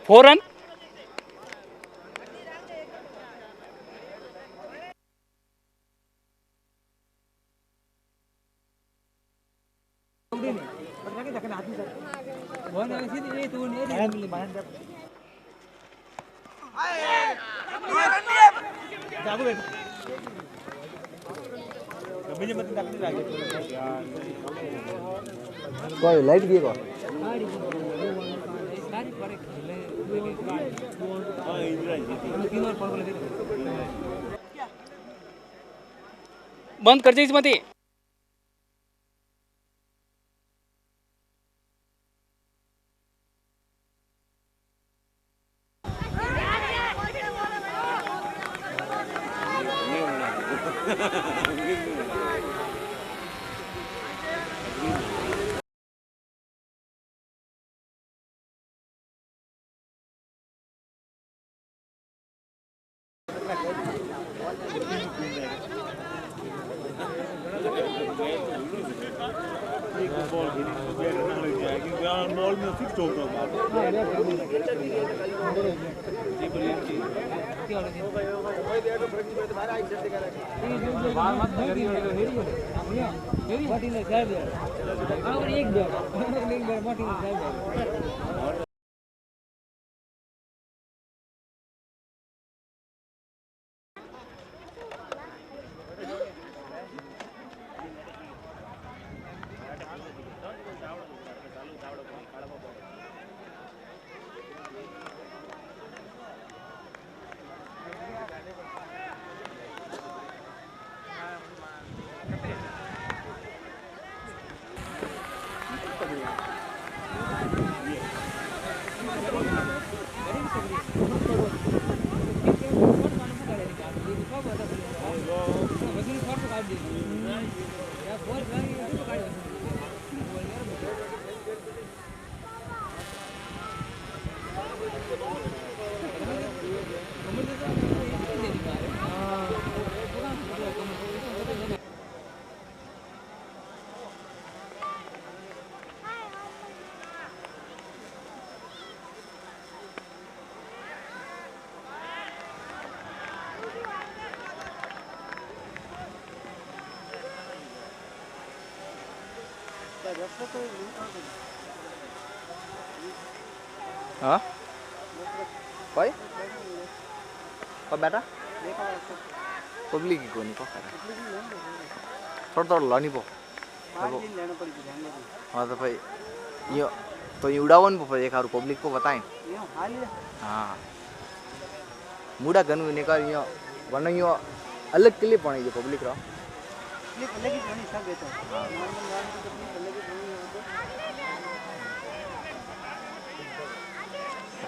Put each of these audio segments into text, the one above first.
4 run. कोई light दिए को बंद कर इसमध्ये। मॉल में फिक्स होगा हाँ कोई कब बेटा पब्लिक को नहीं पकड़ा थोड़ा थोड़ा लानी पो हाँ तो भाई ये तो ये उड़ावन पो एक और पब्लिक को बताएं हाँ मुड़ा गन ने का ये वरना ये अलग के लिए पड़े ये पब्लिक रहा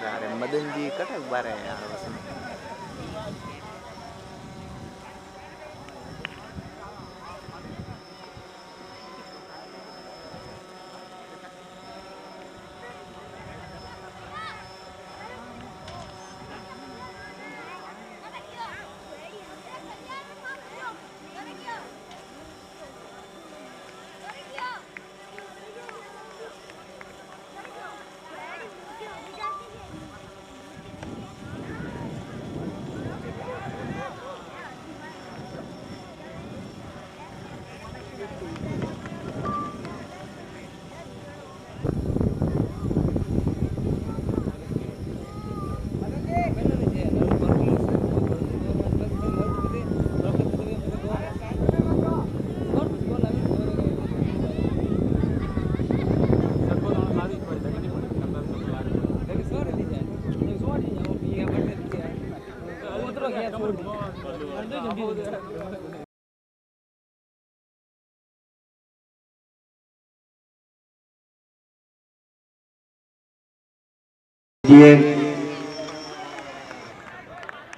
अरे मदन जी कटक बारे यार बस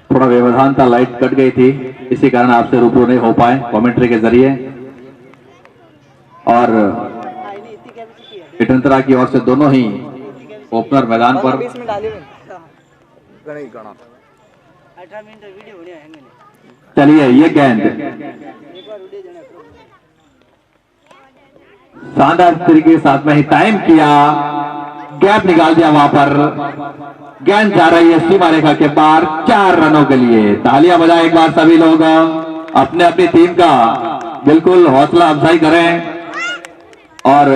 थोड़ा व्यवधान था, लाइट कट गई थी, इसी कारण आपसे रूबरू नहीं हो पाए कमेंट्री के जरिए। और इटंतरा की ओर से दोनों ही ओपनर मैदान पर। चलिए ये गेंद शानदार तरीके के साथ में ही टाइम किया गैप निकाल दिया वहां पर, गेंद जा रही है सीमा रेखा के पार 4 रनों के लिए। तालियां बजाएं एक बार सभी लोग, अपने अपनी टीम का बिल्कुल हौसला अफजाई करें। और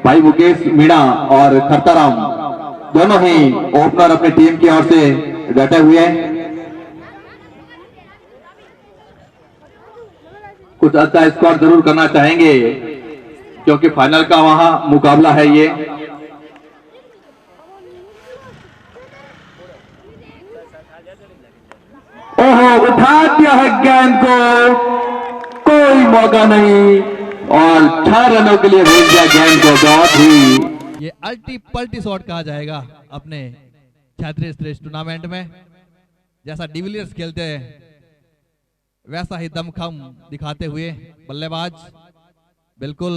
भाई मुकेश मीणा और खरताराम दोनों ही ओपनर अपनी टीम की ओर से डटे हुए हैं। कुछ अच्छा स्कोर जरूर करना चाहेंगे क्योंकि फाइनल का वहां मुकाबला है ये। ओहो, उठा दिया है गेंद को, कोई मौका नहीं और 6 रनों के लिए भेज दिया गेंद को। बहुत ही ये अल्टी पल्टी शॉट कहा जाएगा अपने क्षेत्रीय श्रेष्ठ टूर्नामेंट में। जैसा डिविलियर्स खेलते हैं वैसा ही दमखम दिखाते हुए बल्लेबाज, बिल्कुल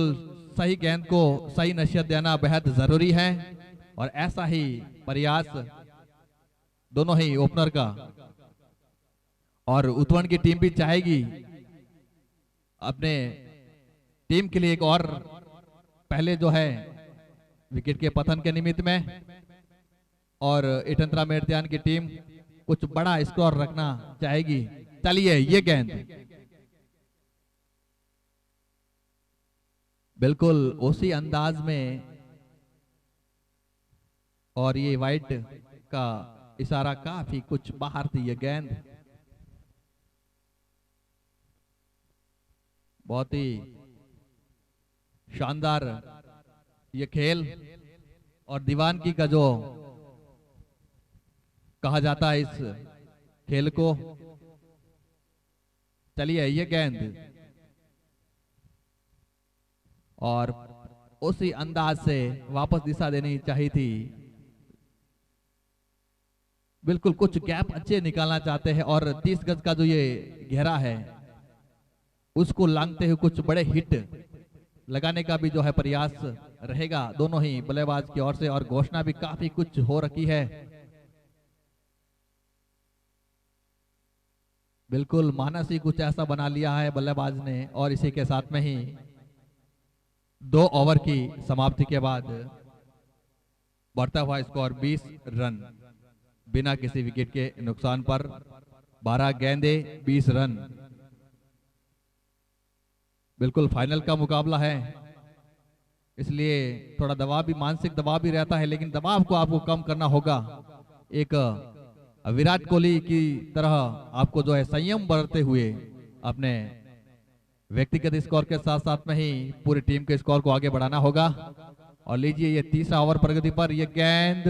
सही गेंद को सही नसीहत देना बेहद जरूरी है और ऐसा ही प्रयास दोनों ही ओपनर का। और उत्तवन की टीम भी चाहेगी अपने टीम के लिए एक और पहले जो है विकेट के पतन के निमित्त में, और इटंत्रा मेड़तियान की टीम कुछ बड़ा स्कोर रखना चाहेगी। चलिए ये गेंद बिल्कुल उसी अंदाज में, और ये वाइट का इशारा काफी कुछ बाहर थी। ये गेंद बहुत ही शानदार ये खेल और दीवानगी का जो कहा जाता है इस खेल को। चलिए ये गेंद और उसी अंदाज से वापस दिशा देनी चाहिए थी। बिल्कुल कुछ गैप अच्छे निकालना चाहते हैं और 30 गज का जो ये घेरा है उसको लांघते हुए कुछ बड़े हिट लगाने का भी जो है प्रयास रहेगा दोनों ही बल्लेबाज की ओर से। और घोषणा भी काफी कुछ हो रखी है। बिल्कुल मानस ही कुछ ऐसा बना लिया है बल्लेबाज ने, और इसी के साथ में ही 2 ओवर की समाप्ति के बाद बढ़ता हुआ स्कोर 20 रन बिना किसी विकेट के नुकसान पर। 12 गेंदे 20 रन। बिल्कुल फाइनल का मुकाबला है इसलिए थोड़ा दबाव भी, मानसिक दबाव भी रहता है, लेकिन दबाव को आपको कम करना होगा। एक विराट कोहली की तरह आपको जो है संयम बरतते हुए अपने व्यक्तिगत स्कोर के साथ साथ में ही पूरी टीम के स्कोर को आगे बढ़ाना होगा। और लीजिए ये तीसरा ओवर प्रगति पर, ये गेंद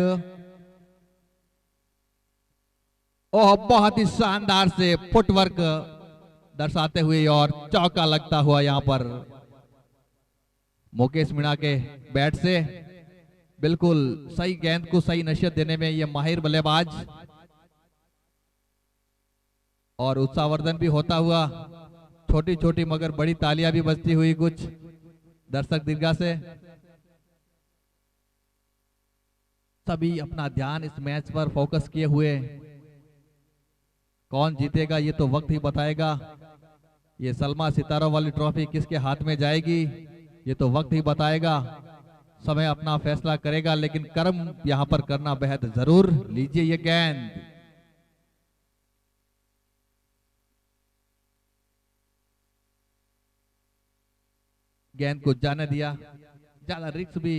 ओह बहुत ही शानदार से फुटवर्क दर्शाते हुए और चौका लगता हुआ यहां पर मुकेश मीणा के बैट से। बिल्कुल सही गेंद को सही नसीहत देने में ये माहिर बल्लेबाज, और उत्साहवर्धन भी होता हुआ छोटी छोटी मगर बड़ी तालियां भी बजती हुई कुछ दर्शक दीर्घा से। सभी अपना ध्यान इस मैच पर फोकस किए हुए, कौन जीतेगा ये तो वक्त ही बताएगा। ये सलमा सितारों वाली ट्रॉफी किसके हाथ में जाएगी ये तो वक्त ही बताएगा। समय अपना फैसला करेगा, लेकिन कर्म यहां पर करना बेहद जरूर। लीजिए ये गेंद, गेंद को जाने दिया। ज्यादा रिस्क भी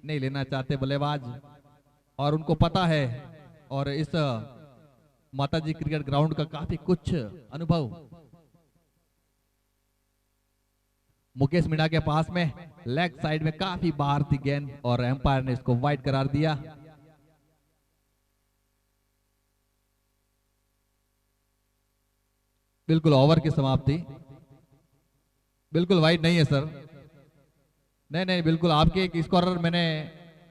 नहीं लेना चाहते बल्लेबाज, और उनको पता है और इस माताजी क्रिकेट ग्राउंड का काफी कुछ अनुभव मुकेश मीणा के पास में। लेग साइड में काफी बाहर थी गेंद और एम्पायर ने इसको वाइड करार दिया। बिल्कुल ओवर की समाप्ति, बिल्कुल वाइड नहीं है सर, नहीं नहीं बिल्कुल आपके एक स्कोरर मैंने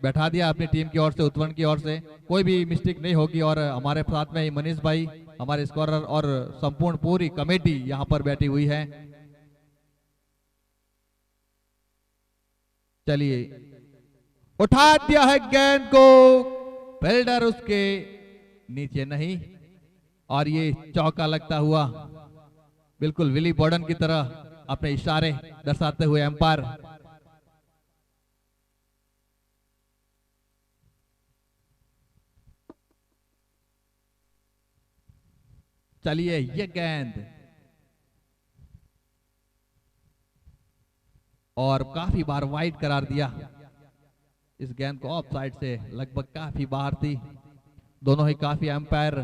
बैठा दिया अपनी टीम की ओर से, उत्तवन की ओर से। कोई भी मिस्टेक नहीं होगी। और हमारे साथ में ही मनीष भाई हमारे स्कोरर और संपूर्ण पूरी कमेटी यहां पर बैठी हुई है। चलिए उठा दिया है गेंद को, फील्डर उसके नीचे नहीं, और ये चौका लगता हुआ बिल्कुल विली बॉर्डन की तरह अपने इशारे दर्शाते हुए एम्पायर। चलिए ये गेंद और काफी बार वाइड करार दिया। इस गेंद को ऑफ साइड से लगभग काफी बाहर थी। दोनों ही काफी एम्पायर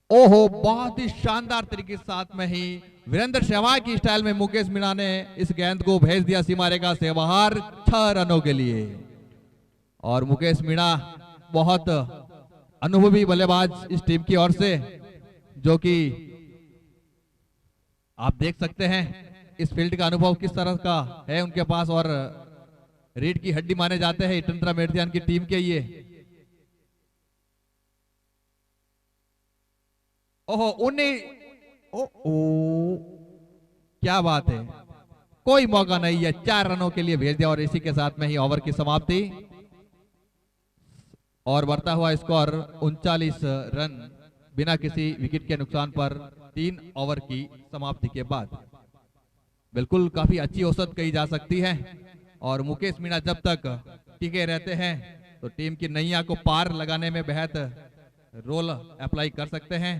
ओहो, बहुत ही शानदार तरीके के साथ में ही वीरेंद्र सहवाग की स्टाइल में मुकेश मीणा ने इस गेंद को भेज दिया सीमा रेखा से बाहर 6 रनों के लिए। और मुकेश मीणा बहुत अनुभवी बल्लेबाज इस टीम की ओर से, जो कि आप देख सकते हैं इस फील्ड का अनुभव किस तरह का है उनके पास, और रीढ़ की हड्डी माने जाते हैं इटंत्रा मेडथियान की टीम के ये। ओहो, क्या बात है, कोई मौका नहीं है, 4 रनों के लिए भेज दिया और इसी के साथ में ही ओवर की समाप्ति और बढ़ता हुआ स्कोर 39 रन बिना किसी विकेट के नुकसान पर 3 ओवर की समाप्ति के बाद। बिल्कुल काफी अच्छी औसत कही जा सकती है और मुकेश मीणा जब तक टिके रहते हैं तो टीम की नैया को पार लगाने में बेहद रोल अप्लाई कर सकते हैं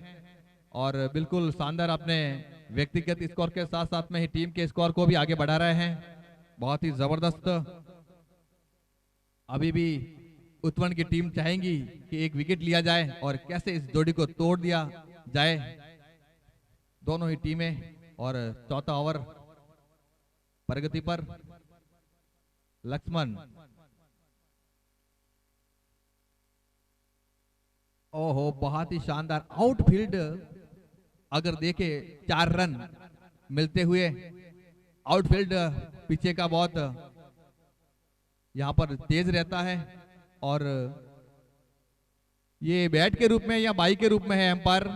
और बिल्कुल शानदार अपने व्यक्तिगत स्कोर के साथ साथ में ही टीम के स्कोर को भी आगे बढ़ा रहे हैं। बहुत ही जबरदस्त। अभी भी उत्तवन की टीम चाहेंगी कि एक विकेट लिया जाए और कैसे इस जोड़ी को तोड़ दिया जाए, दोनों ही टीमें। और चौथा ओवर प्रगति पर। लक्ष्मण, ओहो, बहुत ही शानदार आउटफील्ड। अगर देखे 4 रन मिलते हुए, आउटफील्ड पीछे का बहुत यहां पर तेज रहता है और ये बैट के रूप में या बाई के रूप में है एम्पायर?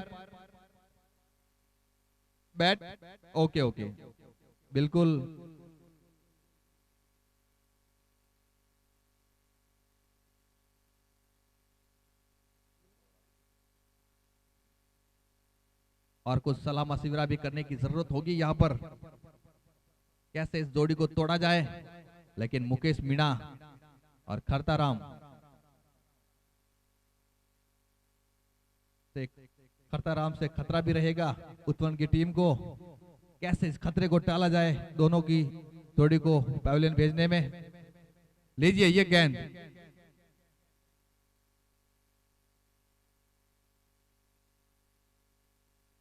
बैट, ओके ओके, बिल्कुल। और कुछ सलाह मशविरा भी करने की जरूरत होगी यहाँ पर, कैसे इस जोड़ी को तोड़ा जाए। लेकिन मुकेश मीणा और खरताराम से खतरा भी रहेगा उत्तवन की टीम को। कैसे इस खतरे को टाला जाए दोनों की जोड़ी को पैवेलियन भेजने में। लीजिए ये गेंद,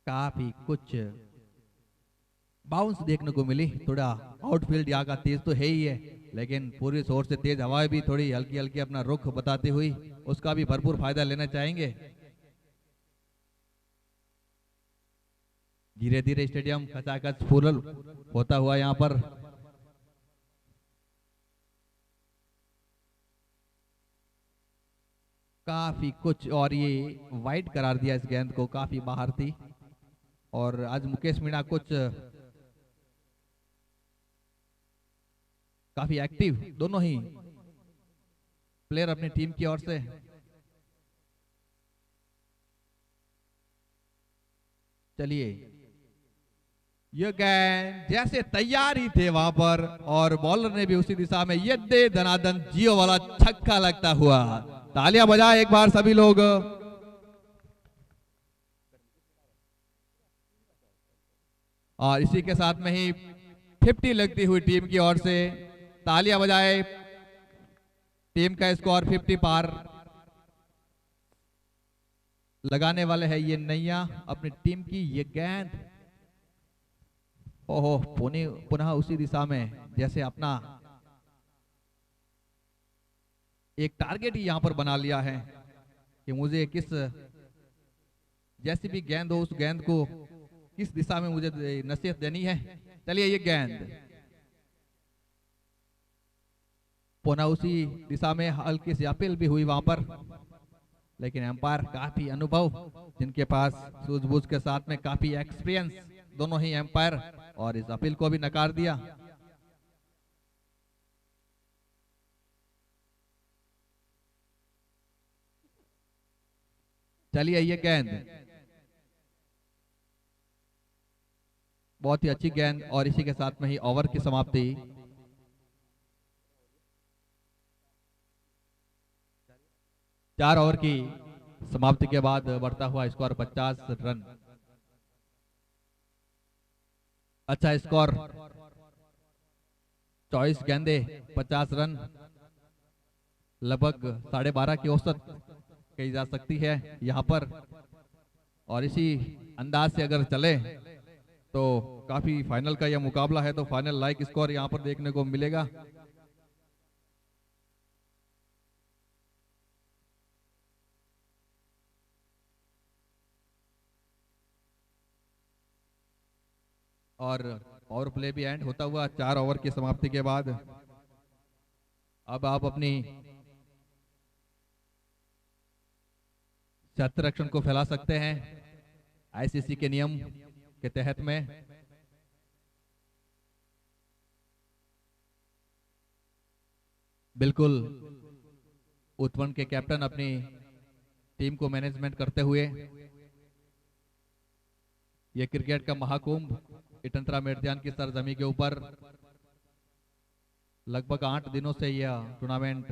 काफी कुछ बाउंस देखने को मिली। थोड़ा आउटफील्ड यहाँ का तेज तो है ही है, लेकिन पूरी जोर से तेज हवाएं भी थोड़ी हल्की हल्की अपना रुख बताती हुई उसका भी भरपूर फायदा लेना चाहेंगे। धीरे धीरे स्टेडियम खचाखच फुल होता हुआ यहाँ पर काफी कुछ, और ये वाइड करार दिया इस गेंद को, काफी बाहर थी। और आज मुकेश मीणा कुछ काफी एक्टिव, दोनों ही प्लेयर अपनी टीम की ओर से। चलिए ये गेंद जैसे तैयार ही थे वहां पर और बॉलर ने भी उसी दिशा में ये दे धनाधन जियो वाला छक्का लगता हुआ। तालियां बजाए एक बार सभी लोग। और इसी के साथ में ही 50 लगती हुई टीम की ओर से। तालियां बजाए, टीम का स्कोर 50 पार लगाने वाले हैं ये नैया अपनी टीम की। ये गेंद ओहो, पुनः उसी दिशा में, जैसे अपना एक टारगेट ही यहां पर बना लिया है कि मुझे किस, जैसी भी गेंद हो उस गेंद को किस दिशा में मुझे नसीहत देनी है। चलिए ये गेंद पुनः उसी दिशा में, हल्की सी अपील भी हुई वहां पर, लेकिन एम्पायर काफी अनुभव, जिनके पास सूझबूझ के साथ में काफी एक्सपीरियंस, दोनों ही एम्पायर, और इस अपील को भी नकार दिया। चलिए ये गेंद बहुत ही अच्छी गेंद और इसी के साथ में ही ओवर की समाप्ति। 4 ओवर की समाप्ति के बाद बढ़ता हुआ स्कोर 50 रन। अच्छा स्कोर, 24 गेंदे 50 रन, लगभग 12.5 की औसत कही जा सकती है यहाँ पर। और इसी अंदाज से अगर चले तो काफी फाइनल का यह मुकाबला है, तो फाइनल लाइक स्कोर यहाँ पर देखने को मिलेगा। और पावर प्ले भी एंड होता हुआ 4 ओवर की समाप्ति के बाद अब आप अपनी शतरक्षण रक्षण को फैला सकते हैं आईसीसी के नियम के तहत में। बिल्कुल उत्पन्न के कैप्टन अपनी टीम को मैनेजमेंट करते हुए यह क्रिकेट का महाकुंभ इटंतरा मेडत्यान की सरजमी के ऊपर लगभग 8 दिनों से यह टूर्नामेंट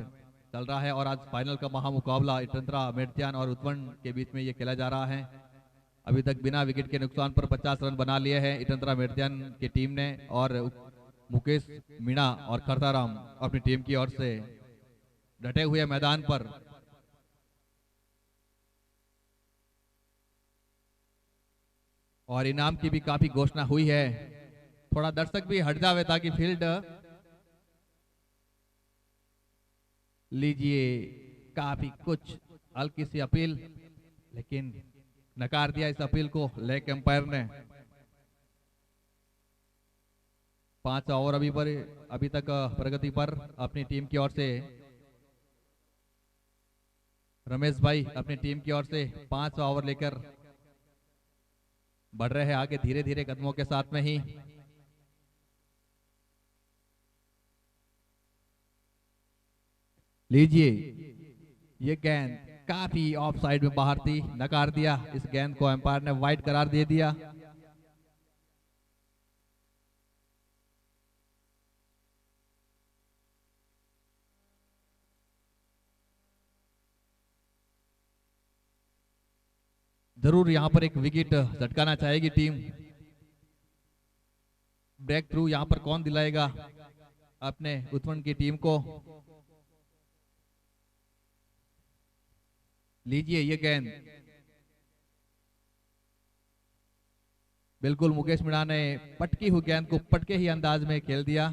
चल रहा है और आज फाइनल का महामुकाबला इटंतरा मेडत्यान और उत्पन्न के बीच में यह खेला जा रहा है। अभी तक बिना विकेट के नुकसान पर 50 रन बना लिए हैं इटंतरा मेडत्यान की टीम ने, और मुकेश मीणा और खरताराम अपनी टीम की ओर से डटे हुए मैदान पर। और इनाम की भी काफी घोषणा हुई है। थोड़ा दर्शक भी हट जावे ताकि फील्ड लीजिए। काफी कुछ हल्की सी अपील, लेकिन नकार दिया इस अपील को लेग एम्पायर ने। 5 ओवर अभी तक प्रगति पर अपनी टीम की ओर से रमेश भाई अपनी टीम की ओर से 5 ओवर लेकर बढ़ रहे हैं आगे धीरे धीरे कदमों के साथ में ही। लीजिए, ये गेंद काफी ऑफ साइड में बाहर थी, नकार दिया। इस गेंद को एम्पायर ने वाइड करार दे दिया। जरूर यहां पर एक विकेट झटकाना चाहेगी टीम। ब्रेक थ्रू यहां पर कौन दिलाएगा अपने उत्पन्न की टीम को। लीजिए, ये गेंद बिल्कुल मुकेश मीणा ने पटकी हुई गेंद को पटके ही अंदाज में खेल दिया।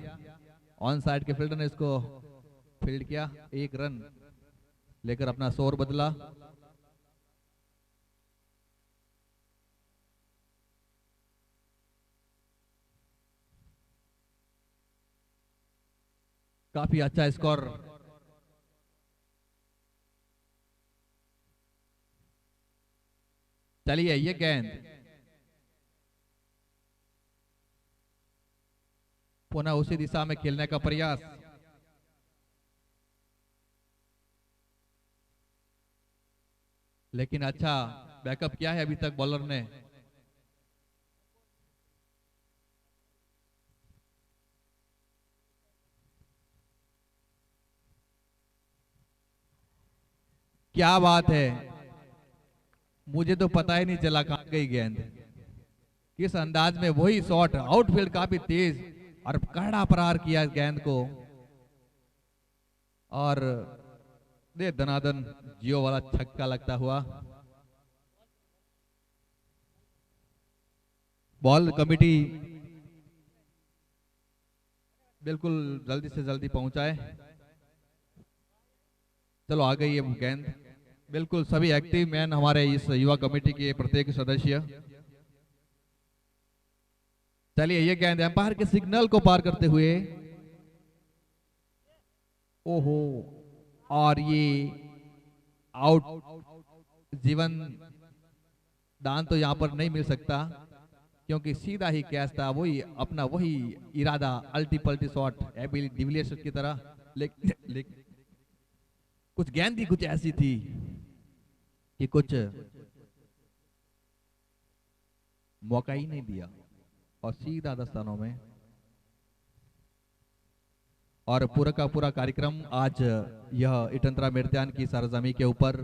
ऑन साइड के फील्डर ने इसको फील्ड किया। 1 रन लेकर अपना स्कोर बदला। काफी अच्छा स्कोर। चलिए, ये गेंद पुनः उसी दिशा में खेलने का प्रयास। लेकिन अच्छा बैकअप किया है अभी तक बॉलर ने। क्या बात है, मुझे तो पता ही नहीं चला कहां गई गेंद। किस अंदाज में वही शॉट, आउटफील्ड काफी तेज और कड़ा प्रहार किया गेंद को, और दे दनादन जियो वाला छक्का लगता हुआ। बॉल कमेटी बिल्कुल जल्दी से जल्दी पहुंचाए। चलो, आ गई है गेंद। बिल्कुल सभी एक्टिव मैन हमारे इस युवा कमेटी के प्रत्येक सदस्य। चलिए, ये गेंद एम्पायर के सिग्नल को पार करते हुए, ओहो, और ये आउट। जीवन दान तो यहां पर नहीं मिल सकता क्योंकि सीधा ही कैच था। वही अपना वही इरादा, अल्टी पल्टी शॉट एबी डिविलियर्स की तरह। लेकिन कुछ गेंद ही कुछ ऐसी थी कि कुछ मौका ही नहीं दिया और सीधा 10 रनों में। और पूरा का पूरा कार्यक्रम आज यह इटंतरा मेड़त्यान की सरजमी के ऊपर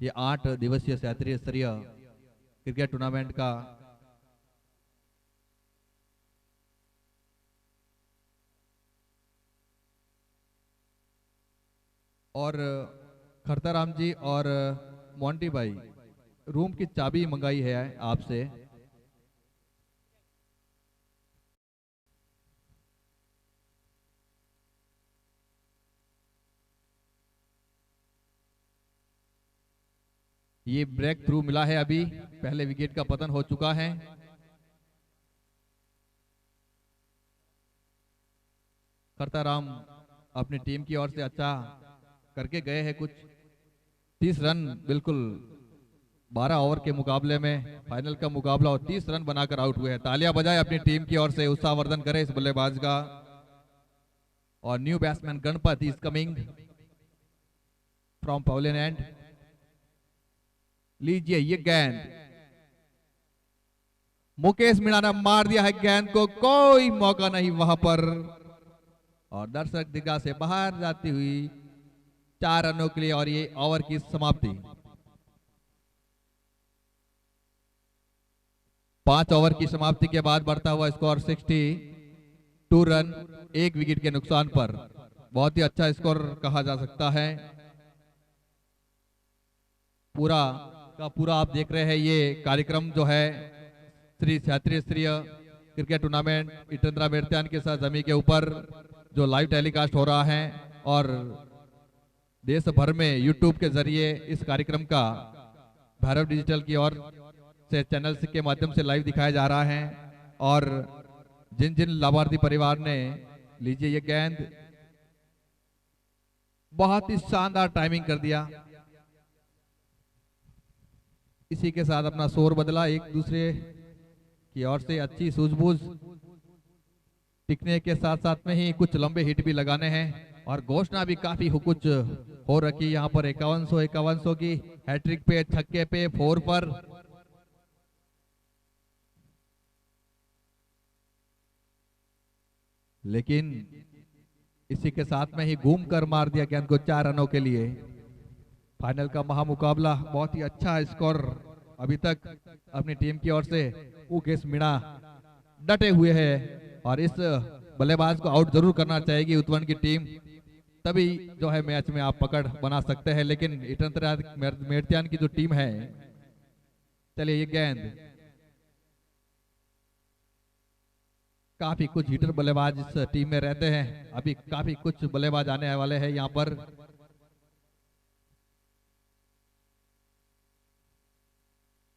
ये 8 दिवसीय क्षेत्रीय स्तरीय क्रिकेट टूर्नामेंट का और खरताराम जी और मोंटी भाई रूम की चाबी मंगाई है आपसे। ये ब्रेक थ्रू मिला है, अभी पहले विकेट का पतन हो चुका है। खरताराम अपनी टीम की ओर से अच्छा करके गए हैं कुछ 30 रन, बिल्कुल 12 ओवर के मुकाबले में फाइनल का मुकाबला और 30 रन बनाकर आउट हुए हैं। तालियां बजाएं अपनी टीम की ओर से, उत्साहवर्धन करें इस बल्लेबाज का। और new batsman Ganpat is coming from pavilion and. लीजिए ये गेंद, मुकेश मीणा ने मार दिया है गेंद को, कोई मौका नहीं वहां पर और दर्शक दिग्गा से बाहर जाती हुई 4 रनों के लिए और ये ओवर की समाप्ति। 5 ओवर की समाप्ति के बाद बढ़ता हुआ स्कोर 62 रन, 1 विकेट के नुकसान पर। बहुत ही अच्छा स्कोर कहा जा सकता है। पूरा का पूरा आप देख रहे हैं ये कार्यक्रम जो है श्री क्षेत्रीय स्तरीय क्रिकेट टूर्नामेंट इटंतरा मेड़त्यान के साथ जमी के ऊपर जो लाइव टेलीकास्ट हो रहा है और देश भर में यूट्यूब के जरिए इस कार्यक्रम का भैरव डिजिटल की ओर से चैनल्स के माध्यम से लाइव दिखाया जा रहा है। और जिन जिन लाभार्थी परिवार ने, लीजिए ये गेंद, बहुत ही शानदार टाइमिंग कर दिया। इसी के साथ अपना शोर बदला, एक दूसरे की ओर से अच्छी सूझबूझ टिकने के साथ साथ में ही कुछ लंबे हिट भी लगाने हैं और घोषणा भी काफी कुछ हो रखी। यहाँ पर 5100 की हैट्रिक पे, छक्के पे, 4 पर। लेकिन इसी के साथ में ही घूम कर मार दिया गेंद को 4 रनों के लिए। फाइनल का महामुकाबला, बहुत ही अच्छा स्कोर अभी तक अपनी टीम की ओर से। मुकेश मीणा डटे हुए हैं और इस बल्लेबाज को आउट जरूर करना चाहेगी उत्तवन की टीम, तभी जो है मैच में आप पकड़ बना सकते हैं। लेकिन इटंतरा मेड़त्यान की जो टीम है, चलिए ये गेंद, काफी कुछ हिटर बल्लेबाज इस टीम में रहते हैं। अभी काफी कुछ बल्लेबाज आने वाले हैं यहाँ पर।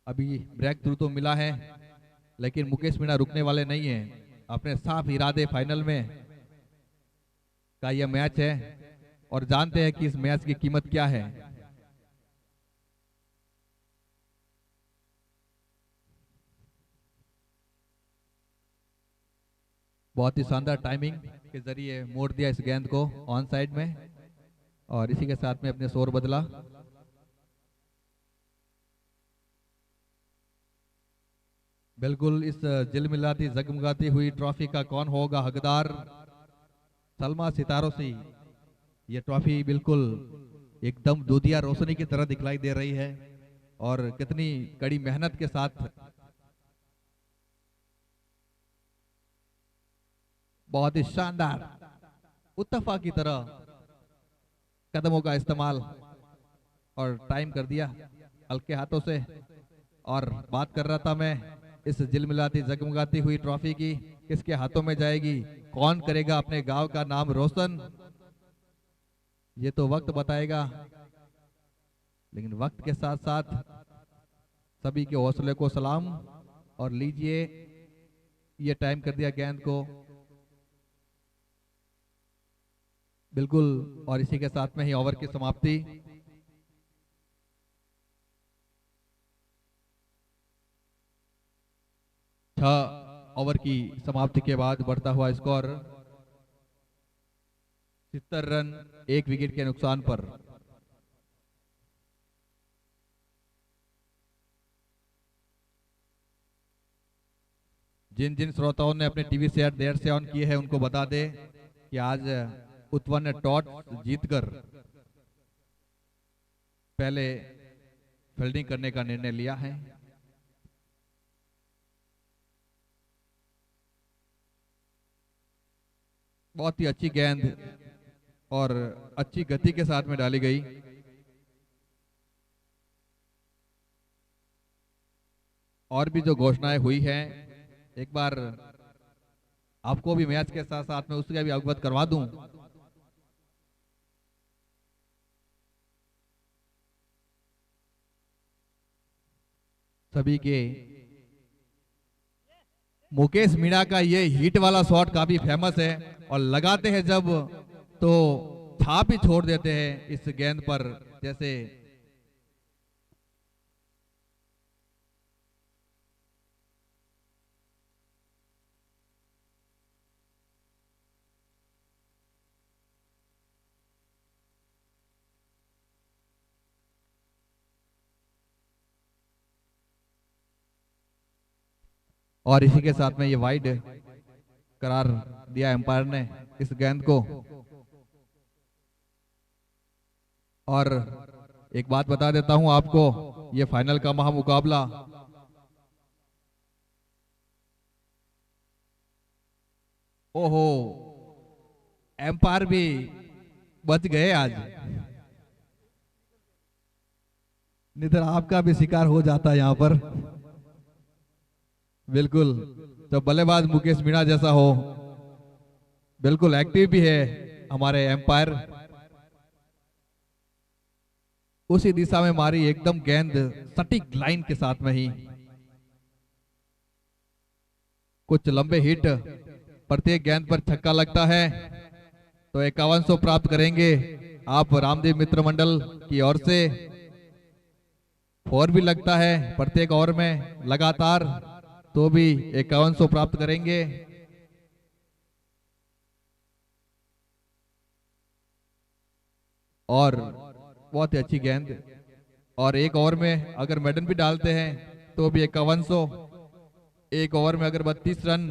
अभी ब्रेक थ्रू तो मिला है लेकिन मुकेश मीणा रुकने वाले नहीं हैं। अपने साफ इरादे फाइनल में का यह मैच है और जानते हैं कि इस मैच की कीमत क्या है। बहुत ही शानदार टाइमिंग के जरिए मोड़ दिया इस गेंद को ऑन साइड में और इसी के साथ में अपने शोर बदला। बिल्कुल इस झिलमिलाती जगमगाती हुई ट्रॉफी का कौन होगा हकदार। सलमा सितारों से ये ट्रॉफी बिल्कुल एकदम दूधिया रोशनी की तरह दिखलाई दे रही है और कितनी कड़ी मेहनत के साथ बहुत ही शानदार उत्तफा की तरह कदमों का इस्तेमाल और टाइम कर दिया हल्के हाथों से। और बात कर रहा था मैं इस झिलमिलाती जगमगाती हुई ट्रॉफी की, किसके हाथों में जाएगी, कौन करेगा अपने गांव का नाम रोशन, ये तो वक्त बताएगा। लेकिन वक्त के साथ साथ सभी के हौसले को सलाम। और लीजिए ये टाइम कर दिया गेंद को बिल्कुल और इसी के साथ में ही ओवर की समाप्ति। ओवर की समाप्ति के बाद बढ़ता हुआ स्कोर 70 रन, 1 विकेट के नुकसान पर। जिन जिन श्रोताओं ने अपने टीवी सेट देर से ऑन किए हैं उनको बता दें कि आज उत्वन ने टॉस जीतकर पहले फील्डिंग करने का निर्णय लिया है। बहुत ही अच्छी गेंद और अच्छी गति के साथ में डाली गई। और भी जो घोषणाएं हुई हैं एक बार आपको भी मैच के साथ साथ में उसका भी अवगत करवा दूं। सभी के मुकेश मीणा का ये हिट वाला शॉट काफी फेमस है और लगाते हैं जब तो छाप ही छोड़ देते हैं इस गेंद पर। जैसे और इसी के साथ में ये वाइड करार दिया एम्पायर ने इस गेंद को। और एक बात बता देता हूं आपको, ये फाइनल का महामुकाबला ओहो एम्पायर भी बच गए आज, नहीं तो आपका भी शिकार हो जाता यहां पर। बिल्कुल, जब बल्लेबाज मुकेश मीणा जैसा हो, बिल्कुल एक्टिव भी है हमारे एम्पायर। उसी दिशा में मारी एकदम गेंद सटीक लाइन के साथ में ही। कुछ लंबे हिट, प्रत्येक गेंद पर छक्का लगता है तो 5100 प्राप्त करेंगे आप रामदेव मित्र मंडल की ओर से। 4 भी लगता है प्रत्येक ओवर में लगातार तो भी 5100 प्राप्त करेंगे। और बहुत ही अच्छी गेंद, और एक ओवर में अगर मेडन भी डालते हैं तो भी 5100। एक ओवर में अगर 32 रन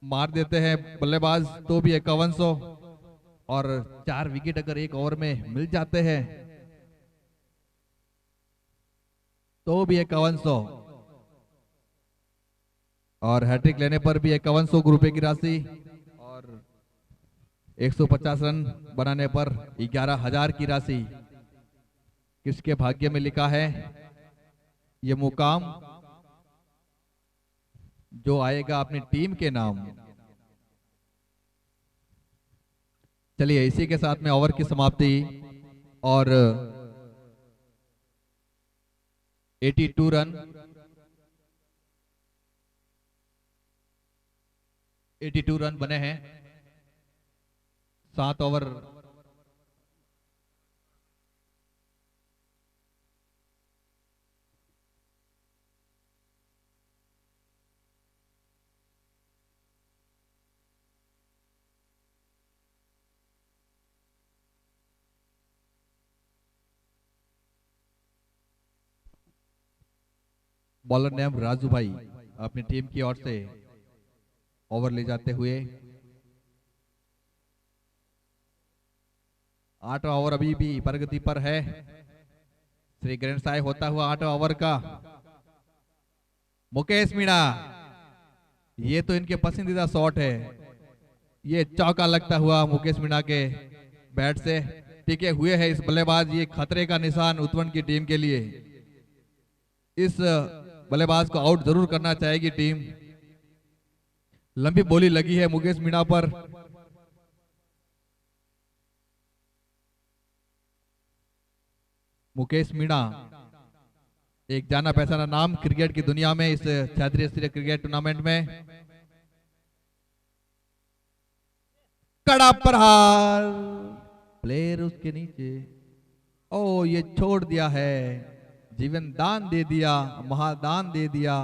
मार देते हैं बल्लेबाज तो भी 5100, और 4 विकेट अगर एक ओवर में मिल जाते हैं तो भी 5100, और हैट्रिक लेने पर भी 5100 रुपए की राशि, और 150 रन बनाने पर 11,000 की राशि। किसके भाग्य में लिखा है ये मुकाम? जो आएगा अपनी टीम के नाम। चलिए इसी के साथ में ओवर की समाप्ति, और 82 रन 82 रन बने हैं 7 ओवर। बॉलर नेम राजू भाई अपनी टीम की ओर से ओवर ले जाते हुए। 8वां ओवर अभी भी प्रगति पर है। श्री ग्रैंड साय होता हुआ 8वां ओवर का। मुकेश मीणा, ये तो इनके पसंदीदा शॉट है। ये चौका लगता हुआ मुकेश मीणा के बैट से टिके हुए है इस बल्लेबाज। ये खतरे का निशान उत्तवन की टीम के लिए। इस बल्लेबाज को आउट जरूर करना चाहेगी टीम। लंबी बोली लगी है मुकेश मीणा पर। मुकेश मीणा एक जाना पहचाना नाम क्रिकेट की दुनिया में, इस क्षेत्रीय स्तरीय क्रिकेट टूर्नामेंट में। कड़ा प्रहार, प्लेयर उसके नीचे। ओ ये छोड़ दिया है, जीवन दान दे दिया, महादान दे दिया।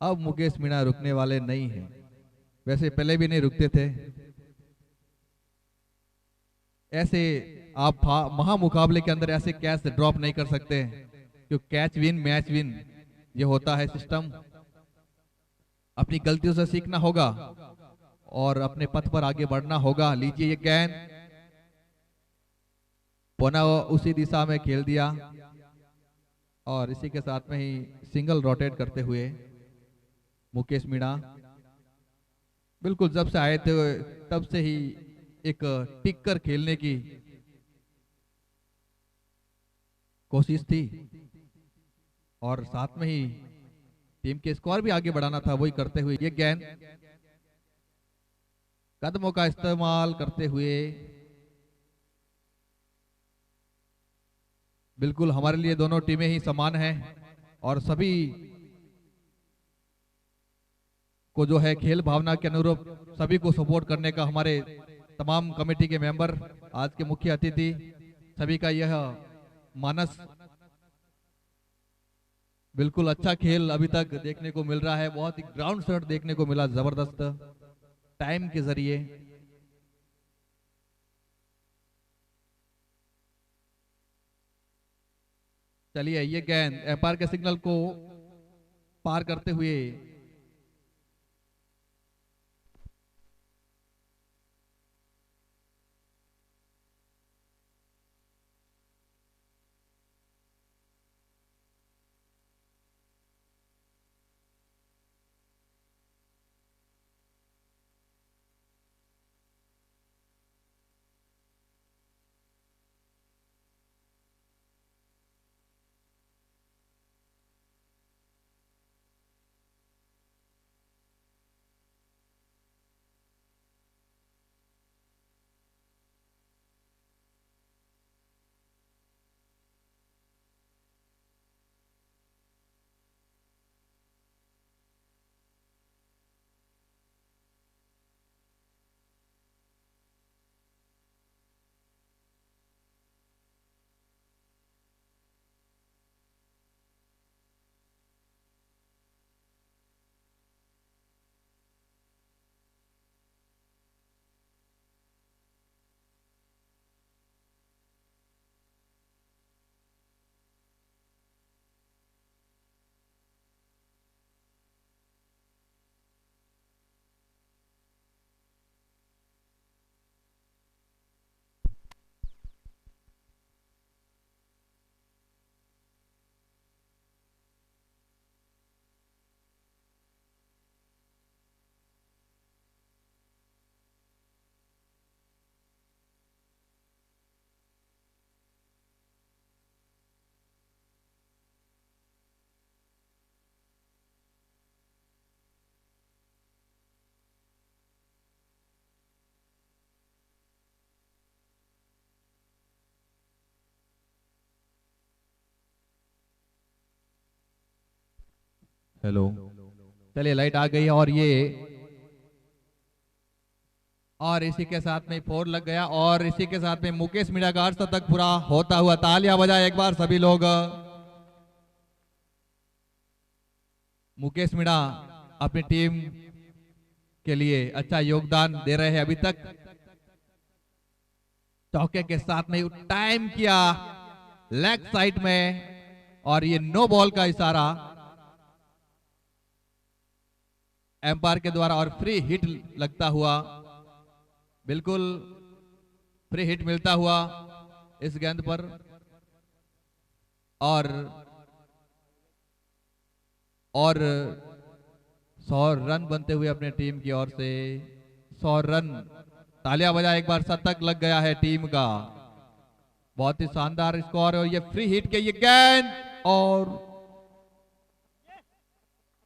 अब मुकेश मीणा रुकने वाले नहीं हैं। वैसे पहले भी नहीं रुकते थे। ऐसे आप महामुकाबले के अंदर ऐसे कैच ड्रॉप नहीं कर सकते, क्योंकि कैच विन मैच विन ये होता है सिस्टम। अपनी गलतियों से सीखना होगा और अपने पथ पर आगे बढ़ना होगा। लीजिए ये गेंद पुनः उसी दिशा में खेल दिया और इसी के साथ में ही सिंगल रोटेट करते हुए मुकेश मीणा बिल्कुल जब से आए थे तब से ही एक टिक कर खेलने की कोशिश थी और साथ में ही टीम के स्कोर भी आगे बढ़ाना था, वही करते हुए ये गेंद कदमों का इस्तेमाल करते हुए बिल्कुल हमारे लिए दोनों टीमें ही समान हैं और सभी को जो है खेल भावना के अनुरूप सभी को सपोर्ट करने का हमारे तमाम कमेटी के मेंबर, आज के मुख्य अतिथि सभी का यह मानस। बिल्कुल अच्छा खेल अभी तक देखने को मिल रहा है, बहुत ही ग्राउंड शॉट देखने को मिला जबरदस्त टाइम के जरिए। चलिए ये गेंद एम्पायर के सिग्नल को पार करते हुए हेलो चलिए लाइट आ गई और इसी के साथ में 4 लग गया और इसी के साथ में मुकेश मीणा का अर्धशतक पूरा होता हुआ तालियां बजाए एक बार सभी लोग। मुकेश मीणा अपनी टीम के लिए अच्छा योगदान दे रहे हैं अभी तक। चौके के साथ में टाइम किया लेग साइड में और ये नो बॉल का इशारा एम्पायर के द्वारा और फ्री हिट लगता हुआ, बिल्कुल फ्री हिट मिलता हुआ इस गेंद पर और 100 रन बनते हुए अपने टीम की ओर से 100 रन। तालियां बजाए एक बार, शतक लग गया है टीम का। बहुत ही शानदार स्कोर और ये फ्री हिट के ये गेंद और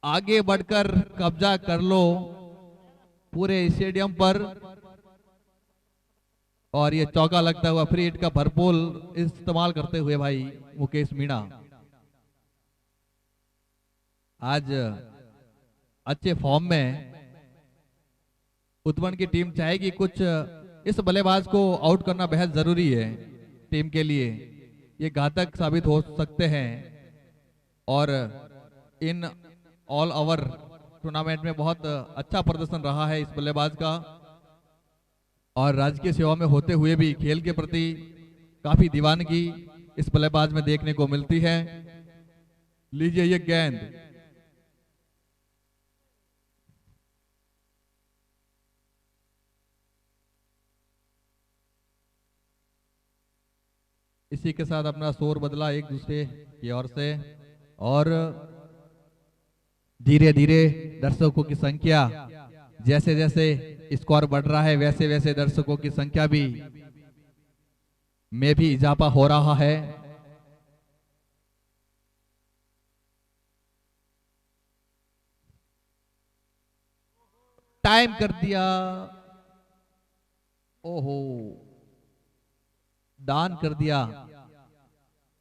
आगे बढ़कर कब्जा कर लो पूरे स्टेडियम पर और ये चौका लगता हुआ फ्री हिट का भरपूर इस्तेमाल करते हुए भाई मुकेश मीणा आज अच्छे फॉर्म में। उत्पन्न की टीम चाहेगी कुछ इस बल्लेबाज को आउट करना बेहद जरूरी है टीम के लिए, ये घातक साबित हो सकते हैं और इन ऑल ओवर टूर्नामेंट में बहुत अच्छा प्रदर्शन रहा है इस बल्लेबाज का और राजकीय सेवा में होते हुए भी खेल के प्रति काफी दीवानगी इस बल्लेबाज में देखने को मिलती है। लीजिए ये गेंद इसी के साथ अपना शोर बदला एक दूसरे की ओर से, और धीरे धीरे दर्शकों की संख्या, जैसे जैसे स्कोर बढ़ रहा है वैसे वैसे दर्शकों की संख्या में भी इजाफा हो रहा है। टाइम कर दिया, ओहो, दान कर दिया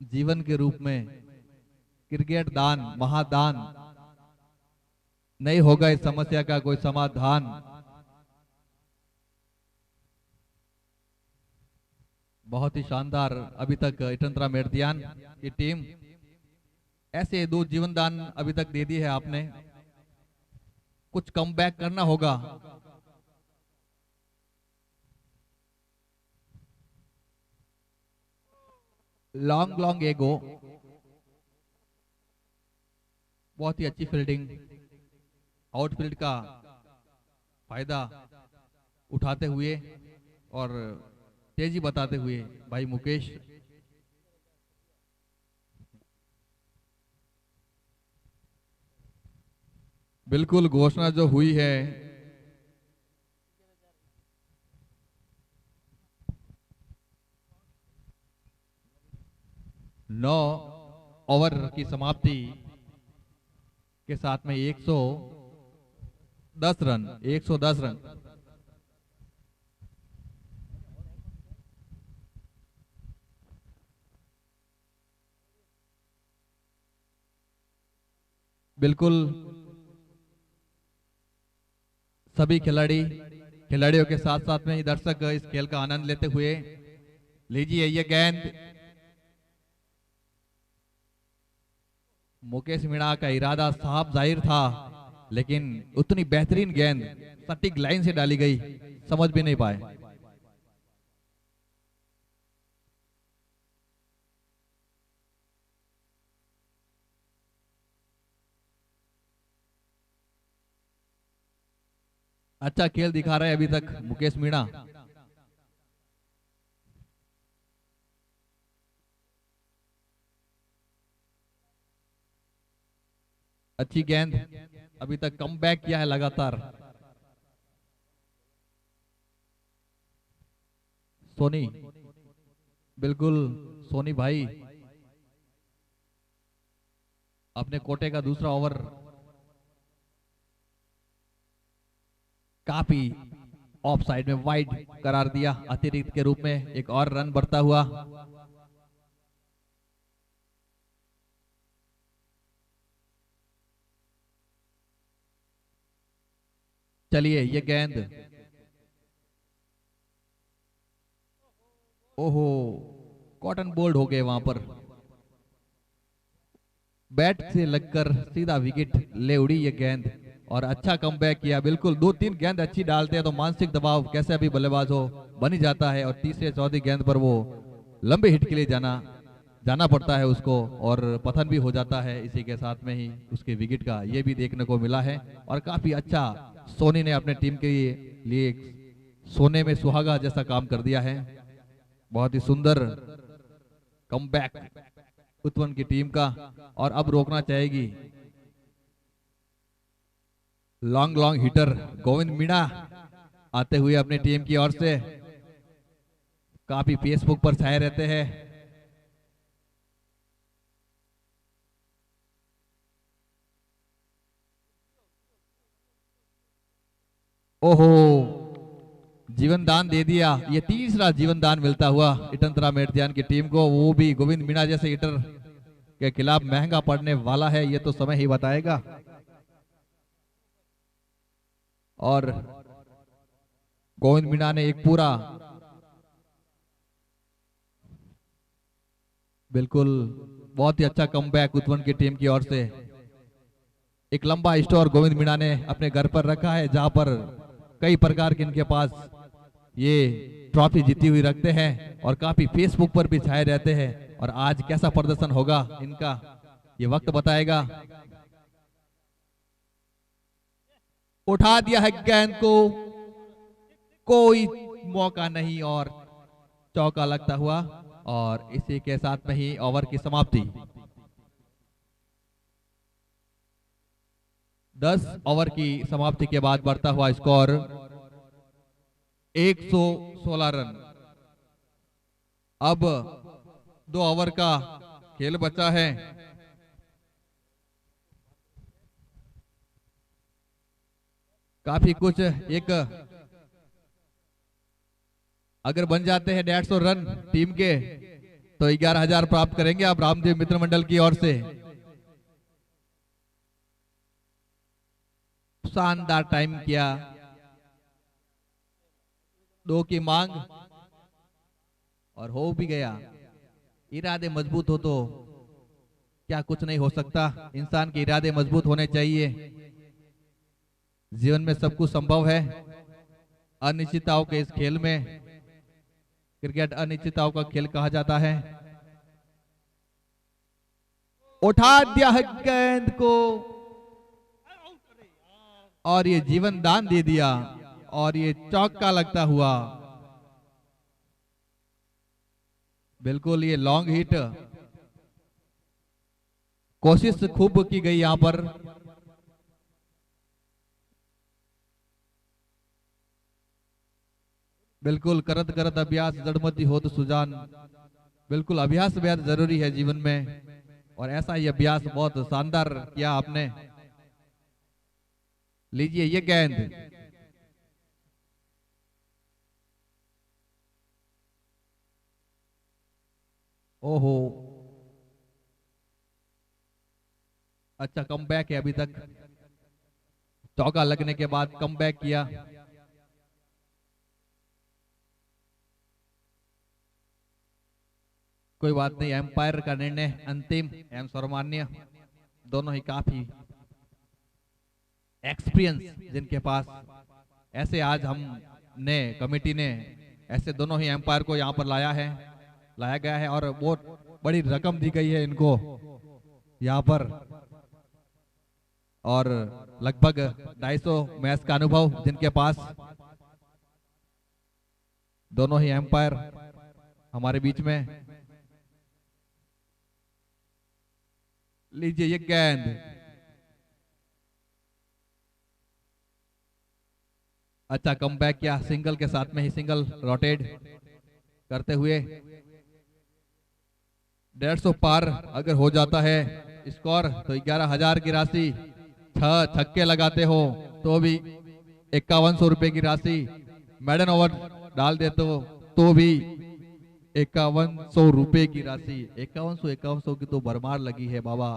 जीवन के रूप में। क्रिकेट दान, महादान, नहीं होगा इस समस्या का कोई समाधान। बहुत ही शानदार अभी तक इटंत्रा मेर्दियान की टीम, ऐसे दो जीवन दान अभी तक दे दी है आपने, कुछ कम बैक करना होगा। लॉन्ग लॉन्ग एगो, बहुत ही अच्छी फील्डिंग, आउटफील्ड का फायदा उठाते हुए और तेजी बताते हुए भाई मुकेश। बिल्कुल घोषणा जो हुई है, नौ ओवर की समाप्ति के साथ में 110 रन, 110 रन। बिल्कुल सभी खिलाड़ियों के साथ साथ में ही दर्शक इस खेल का आनंद लेते हुए, लीजिए ये गेंद। मुकेश मीणा का इरादा साफ जाहिर था, लेकिन उतनी बेहतरीन गेंद सटीक लाइन से डाली गई, समझ भी नहीं पाए। अच्छा खेल दिखा रहे हैं अभी तक मुकेश मीणा। अच्छी गेंद, अभी तक कम बैक किया है लगातार सोनी। बिल्कुल सोनी भाई अपने कोटे का दूसरा ओवर काफी ऑफ साइड में वाइड करार दिया, अतिरिक्त के रूप में एक और रन बढ़ता हुआ। चलिए ये गेंद, ओहो, कॉटन बोल्ड हो गए वहां पर, बैट से लगकर सीधा विकेट ले उड़ी ये गेंद, और अच्छा कमबैक किया। बिल्कुल 2-3 गेंद अच्छी डालते हैं तो मानसिक दबाव कैसे भी बल्लेबाज हो बन ही जाता है, और तीसरे चौथी गेंद पर वो लंबे हिट के लिए जाना पड़ता है उसको, और पतन भी हो जाता है इसी के साथ में ही उसके विकेट का, ये भी देखने को मिला है। और काफी अच्छा सोनी ने अपने टीम के लिए सोने में सुहागा जैसा काम कर दिया है। बहुत ही सुंदर कमबैक उत्पन्न की टीम का, और अब रोकना चाहेगी लॉन्ग हिटर गोविंद मीणा आते हुए अपनी टीम की ओर से, काफी फेसबुक पर छाए रहते हैं। ओहो, जीवन दान दे दिया, ये तीसरा जीवन दान मिलता हुआ इटंत्रा मेर्दियान की टीम को, वो भी गोविंद मीणा जैसे हिटर के खिलाफ महंगा पड़ने वाला है, ये तो समय ही बताएगा। और गोविंद मीणा ने एक पूरा बिल्कुल बहुत ही अच्छा कमबैक उत्पन्न की टीम की ओर से, एक लंबा स्टोर गोविंद मीणा ने अपने घर पर रखा है, जहां पर कई प्रकार के इनके पास ये ट्रॉफी जीती हुई रखते हैं, और काफी फेसबुक पर भी छाए रहते हैं। और आज कैसा प्रदर्शन होगा इनका ये वक्त बताएगा। उठा दिया है गेंद को, कोई मौका नहीं, और चौका लगता हुआ और इसी के साथ में ही ओवर की समाप्ति। 10 ओवर की समाप्ति के बाद बढ़ता हुआ स्कोर 116 रन। अब 2 ओवर का खेल बचा है। काफी कुछ एक अगर बन जाते हैं 150 रन टीम के तो 11,000 प्राप्त करेंगे आप रामदेव मित्र मंडल की ओर से। शानदार टाइम किया, 2 की मांग और हो भी गया। इरादे मजबूत हो तो क्या कुछ नहीं हो सकता। इंसान के इरादे मजबूत होने चाहिए। जीवन में सब कुछ संभव है। अनिश्चितताओं के इस खेल में, क्रिकेट अनिश्चितताओं का खेल कहा जाता है। उठा दिया है गेंद को और ये जीवन दान दे दिया और ये चौका लगता हुआ। बिल्कुल ये लॉन्ग हिट, कोशिश खूब की गई यहां पर। बिल्कुल करत करत अभ्यास जड़मती हो तो सुजान। बिल्कुल अभ्यास बेहद जरूरी है जीवन में और ऐसा ही अभ्यास बहुत शानदार किया आपने। लीजिए ये गेंद, ओहो अच्छा कमबैक है। अभी तक चौका लगने के बाद कमबैक किया। कोई बात नहीं, एम्पायर का निर्णय अंतिम एवं सर्वमान्य। दोनों ही काफी एक्सपीरियंस जिनके पास, ऐसे आज हमने कमेटी ने ऐसे दोनों ही एम्पायर को यहाँ पर लाया गया है और बहुत बड़ी रकम दी गई है इनको यहाँ पर और लगभग 250 मैच का अनुभव जिनके पास। दोनों ही एम्पायर हमारे बीच में। लीजिए ये गेंद, अच्छा कमबैक किया सिंगल के साथ में ही, सिंगल रोटेट करते हुए 150 पार अगर हो जाता है स्कोर तो 11,000 की राशि। 6 छक्के लगाते हो तो भी 5100 रुपए की राशि। मैडन ओवर डाल देते हो तो भी 5100 रुपए की राशि। 5100 की तो भरमार लगी है बाबा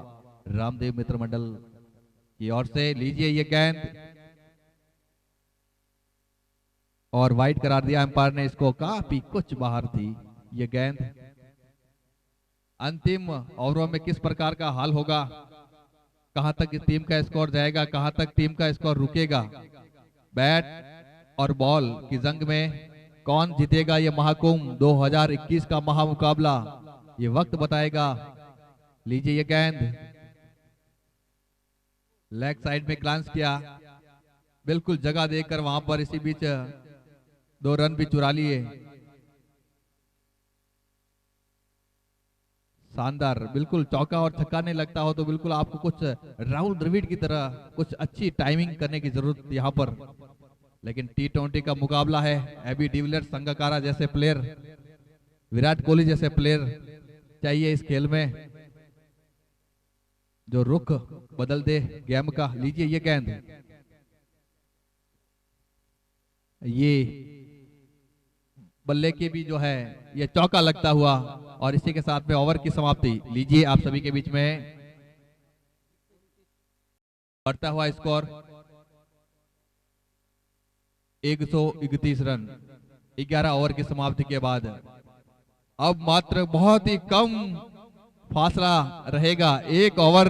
रामदेव मित्र मंडल की ओर से। लीजिए ये गेंद और वाइड करार दिया एम्पायर ने इसको, काफी कुछ बाहर थी ये गेंद। अंतिम ओवरों में किस प्रकार का हाल होगा, कहां तक टीम का स्कोर जाएगा, कहां तक टीम का स्कोर रुकेगा। बैट और बॉल की जंग में कौन जीतेगा ये महाकुंभ 2021 का महामुकाबला, ये वक्त बताएगा। लीजिए ये गेंद, लेग साइड में ग्लांस किया, बिल्कुल जगह देकर वहां पर इसी बीच 2 रन भी चुरा लिए। शानदार, बिल्कुल चौका और छक्का नहीं लगता हो तो बिल्कुल आपको कुछ राहुल द्रविड़ की तरह कुछ अच्छी टाइमिंग करने की जरूरत यहाँ पर। लेकिन T20 का मुकाबला है, एबी डिविलियर्स, संगकारा जैसे प्लेयर, विराट कोहली जैसे प्लेयर चाहिए इस खेल में जो रुख बदल दे गेम का। लीजिए ये गेंद, ये बल्ले के भी जो है ये चौका लगता हुआ और इसी के साथ में ओवर की समाप्ति। लीजिए आप सभी के बीच में बढ़ता हुआ स्कोर 131 रन 11 ओवर की समाप्ति के बाद। अब मात्र बहुत ही कम फासला रहेगा, 1 ओवर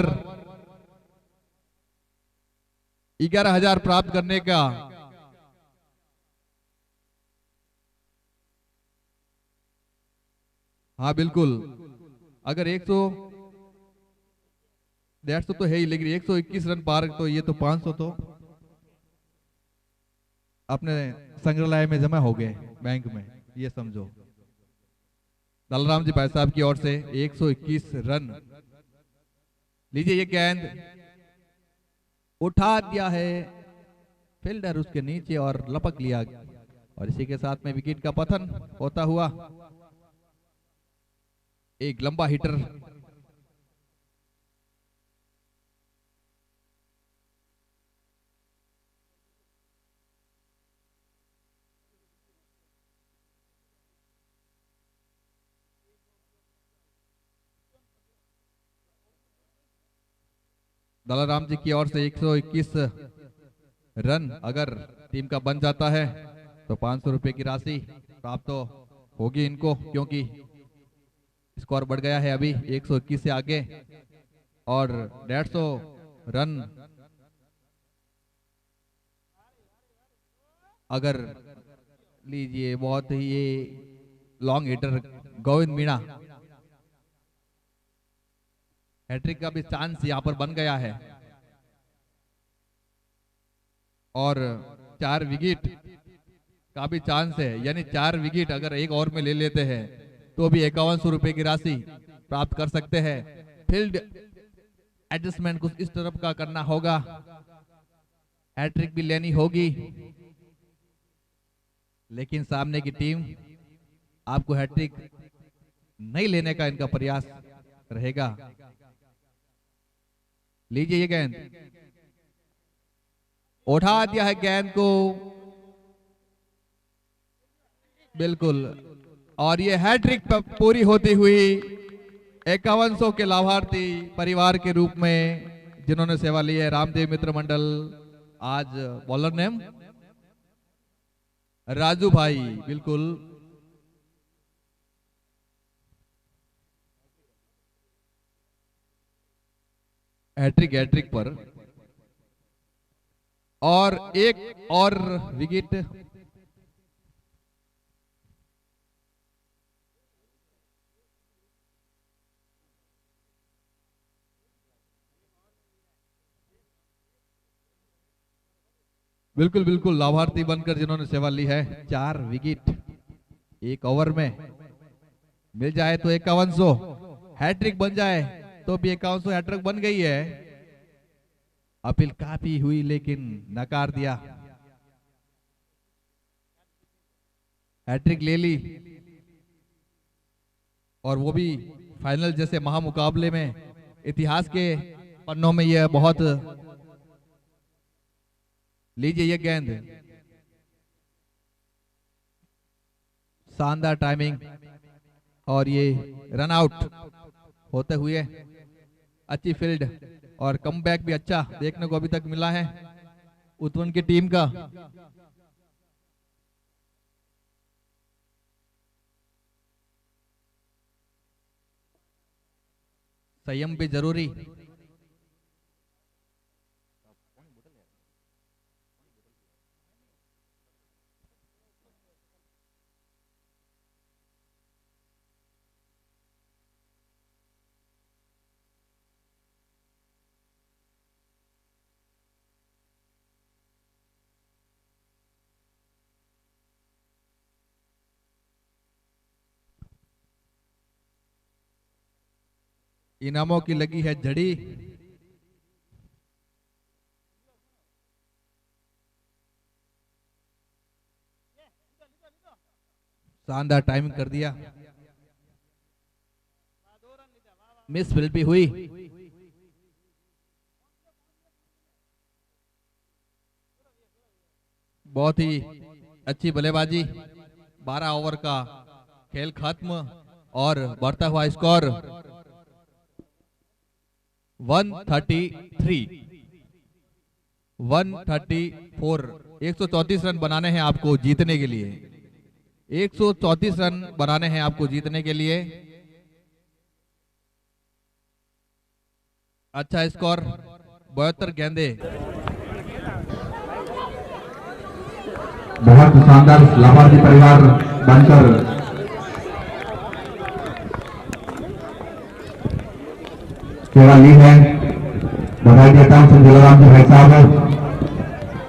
11,000 प्राप्त करने का। हाँ बिल्कुल, अगर 150 तो है ही, लेकिन 121 रन पार तो ये तो 500 तो अपने संग्रहालय में जमा हो गए बैंक में, ये समझो। दलराम जी भाई साहब की ओर से 121 रन। लीजिए ये गेंद उठा दिया है फील्डर उसके नीचे और लपक लिया, और इसी के साथ में विकेट का पतन होता हुआ एक लंबा हिटर दलाराम जी की ओर से 121 रन अगर टीम का बन जाता है तो 500 रुपए की राशि प्राप्त तो होगी इनको, क्योंकि स्कोर बढ़ गया है अभी 121 से आगे, और 150 रन अगर लीजिए। बहुत ही ये long hitter Govind Meena, hat trick का भी चांस यहां पर बन गया है, और 4 विकेट का भी चांस है, यानी 4 विकेट अगर एक ओवर में ले लेते हैं तो भी 5100 रुपए की राशि प्राप्त कर सकते हैं। फील्ड एडजस्टमेंट कुछ इस तरफ का करना होगा, हैट्रिक भी लेनी होगी, लेकिन सामने की टीम आपको हैट्रिक नहीं लेने का इनका प्रयास रहेगा। लीजिए ये गेंद उठा दिया है गेंद को बिल्कुल, और ये हैट्रिक पूरी होती हुई 5100 के लाभार्थी परिवार के रूप में जिन्होंने सेवा ली है रामदेव मित्र मंडल। आज बॉलर नेम राजू भाई, बिल्कुल हैट्रिक पर, और एक और विकेट बिल्कुल बिल्कुल लाभार्थी बनकर जिन्होंने सेवा ली है। 4 विकेट एक ओवर में मिल जाए तो 5100, हैट्रिक बन जाए तो भी 5100 हैट्रिक बन गई है। अपील काफी हुई लेकिन नकार दिया, हैट्रिक ले ली, और वो भी फाइनल जैसे महामुकाबले में। इतिहास के पन्नों में यह बहुत। लीजिए ये गेंद, शानदार टाइमिंग, और ये रन आउट होते हुए अच्छी फील्ड और कमबैक भी अच्छा देखने को अभी तक मिला है उत्तवन की टीम का। संयम भी जरूरी। इनामों की लगी है झड़ी। शानदार टाइमिंग कर दिया, मिस फील्ड भी हुई। बहुत ही अच्छी बल्लेबाजी। 12 ओवर का खेल खत्म और बढ़ता हुआ स्कोर 134 134। 134 रन बनाने हैं आपको जीतने के लिए, 134 रन बनाने हैं आपको जीतने के लिए। अच्छा स्कोर 72 गेंदे। बहुत शानदार लाभार्थी परिवार बनकर सेवा ली है। बधाई देता हूं संजय जी भाई साहब।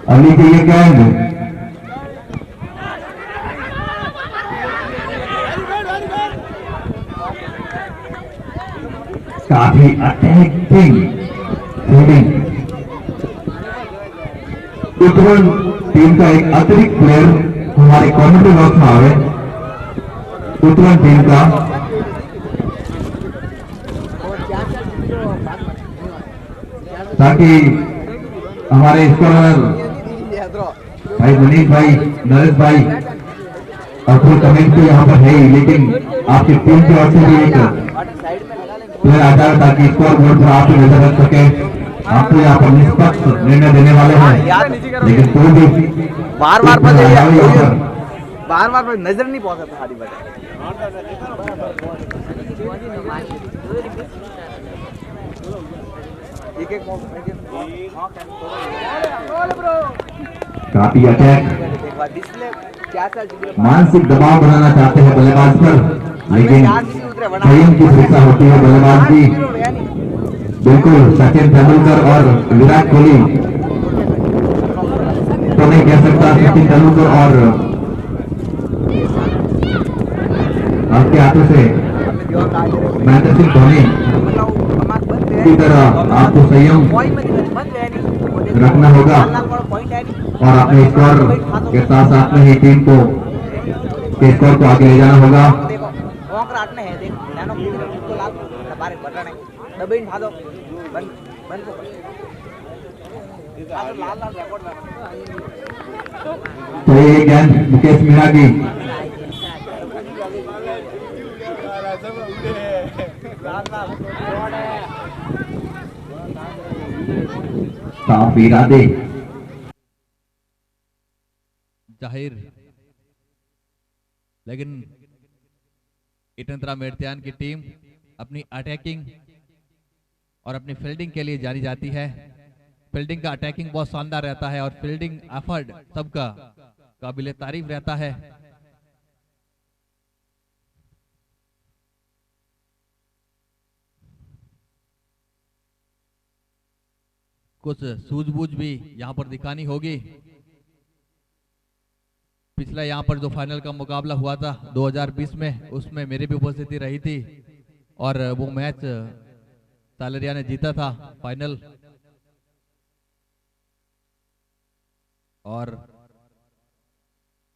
अली के ये गेंद काफी अटैकिंग फील्डिंग। उत्तरण टीम का एक अतिरिक्त प्लेयर हमारे कम्युनिटी बॉक्स में आवे। उत्तरण टीम का ताकि हमारे स्कोरर भाई मनीष भाई, नरेश भाई और कोई कमेंट तो यहाँ पर है ही, लेकिन आपकी टीम की ओर से भी एक प्लेयर आ जाए ताकि स्कोर बोर्ड पर आप नजर रख सके। आप तो यहाँ पर निष्पक्ष निर्णय देने वाले हैं, लेकिन कोई भी बार बार नजर नहीं पहुंचा था। काफी अटैक, मानसिक दबाव बनाना चाहते हैं बल्लेबाज पर, लेकिन संयम की शिक्षा होती है बल्लेबाज की। बिल्कुल सचिन तेंदुलकर और विराट कोहली तो नहीं कह सकता, सचिन तेंदुलकर और आपके हाथों से महेंद्र सिंह धोनी की तरह आपको संयम रखना होगा और अपने स्कोर के साथ साथ में ही टीम को स्कोर को आगे ले जाना होगा। तो ये गेंद मुकेश मीणा की काफी इरादे जाहिर, लेकिन इटनतरा मेड़त्यान की टीम अपनी अटैकिंग और अपनी फील्डिंग के लिए जानी जाती है। फील्डिंग का अटैकिंग बहुत शानदार रहता है और फील्डिंग एफर्ट सबका काबिले तारीफ रहता है। कुछ सूझबूझ भी यहां पर दिखानी होगी। पिछला यहाँ पर जो फाइनल का मुकाबला हुआ था 2020 में, उसमें मेरी भी उपस्थिति रही थी और वो मैच सालरिया ने जीता था फाइनल। और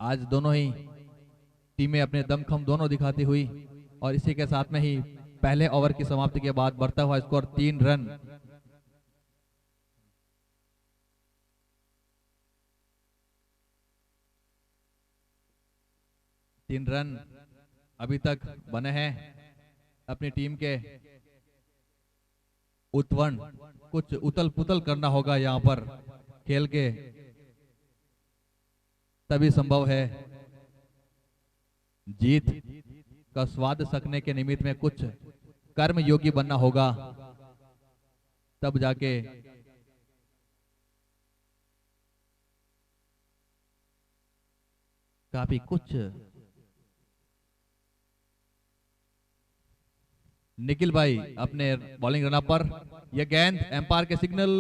आज दोनों ही टीमें अपने दमखम दोनों दिखाती हुई और इसी के साथ में ही पहले ओवर की समाप्ति के बाद बढ़ता हुआ स्कोर 3 रन। तीन रन अभी तक बने हैं अपनी टीम के। उत्तवन कुछ उतल पुतल करना होगा यहाँ पर खेल के, तभी संभव है। जीत का स्वाद सकने के निमित्त में कुछ कर्म योगी बनना होगा, तब जाके काफी कुछ। निखिल भाई अपने बॉलिंग रनअप पर यह गेंद एम्पायर के सिग्नल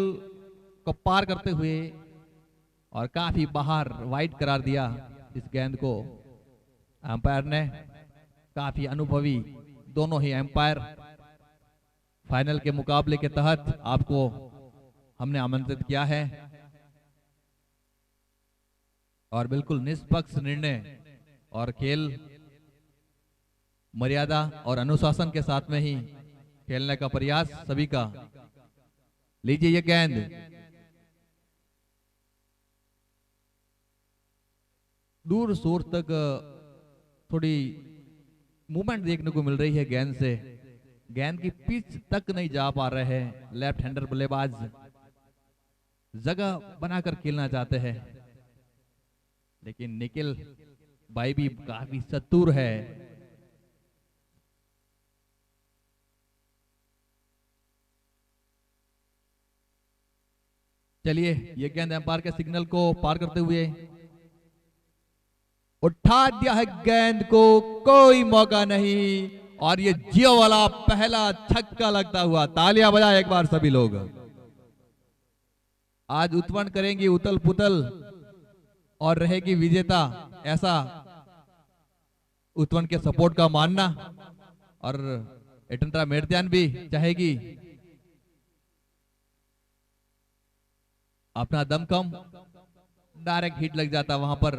को पार करते हुए और काफी बाहर वाइड करार दिया इस गेंद को एम्पायर ने। काफी अनुभवी दोनों ही एम्पायर फाइनल के मुकाबले के तहत आपको हमने आमंत्रित किया है और बिल्कुल निष्पक्ष निर्णय और खेल मर्यादा और अनुशासन के साथ में ही खेलने का प्रयास सभी का। लीजिए ये गेंद दूर सूर तक थोड़ी मूवमेंट देखने को मिल रही है गेंद से, गेंद की पिच तक नहीं जा पा रहे हैं लेफ्ट हैंडर बल्लेबाज, जगह बनाकर खेलना चाहते हैं। लेकिन निखिल भाई भी काफी चतुर है। चलिए ये गेंद एम्पायर के सिग्नल को पार करते हुए उठा दिया है गेंद को, कोई मौका नहीं और ये जियो वाला पहला छक्का लगता हुआ। तालियां बजाए एक बार सभी लोग। आज उत्पन्न करेंगी उतल पुतल और रहेगी विजेता, ऐसा उत्पन्न के सपोर्ट का मानना। और इटंत्रा मेर्त्यान भी चाहेगी अपना दम कम, डायरेक्ट हिट लग जाता वहां पर।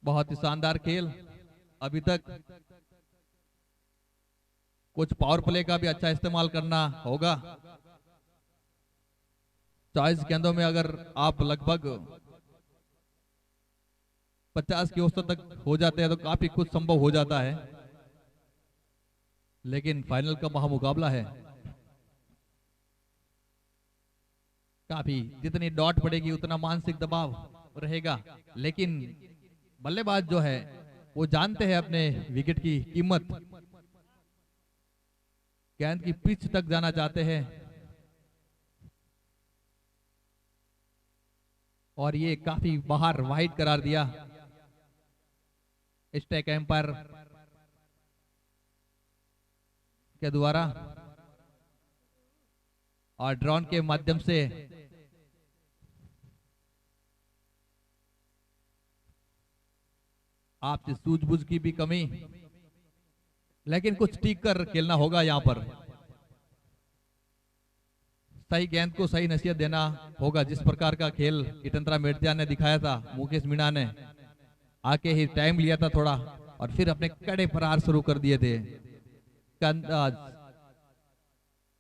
बहुत ही शानदार खेल अभी तक। कुछ पावर प्ले का भी अच्छा इस्तेमाल करना होगा। 40 गेंदों में अगर आप लगभग 50 की औसत तक हो जाते हैं तो काफी कुछ संभव हो जाता है, लेकिन फाइनल का महामुकाबला है। काफी जितनी डॉट पड़ेगी उतना मानसिक दबाव रहेगा, लेकिन बल्लेबाज जो है वो जानते हैं अपने विकेट की कीमत, गेंद की पिच तक जाना चाहते हैं। और ये काफी बाहर वाइड करार दिया स्ट्राइक एम्पायर के द्वारा, और ड्रोन के माध्यम से आपसे सूझबूझ की भी कमी, लेकिन कुछ टिक कर खेलना होगा यहां पर। सही गेंद को सही नसीहत देना होगा। जिस प्रकार का खेल इटंत्रा मेर्त्यान ने दिखाया था, मुकेश मीणा ने आके ही टाइम लिया था थोड़ा और फिर अपने कड़े प्रहार शुरू कर दिए थे अंदाज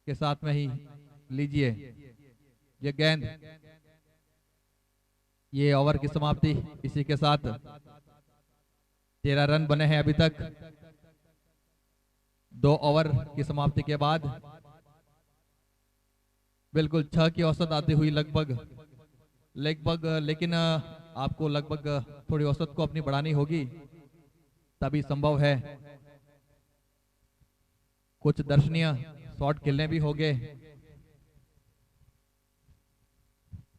के साथ में ही। लीजिए ये गेंद, ये ओवर की समाप्ति। इसी के साथ 13 रन बने हैं अभी तक 2 ओवर की समाप्ति के बाद। बिल्कुल 6 की औसत आती हुई लगभग, लेकिन आपको लगभग थोड़ी औसत को अपनी बढ़ानी होगी, तभी संभव है। कुछ दर्शनीय शॉट खेलने भी होंगे।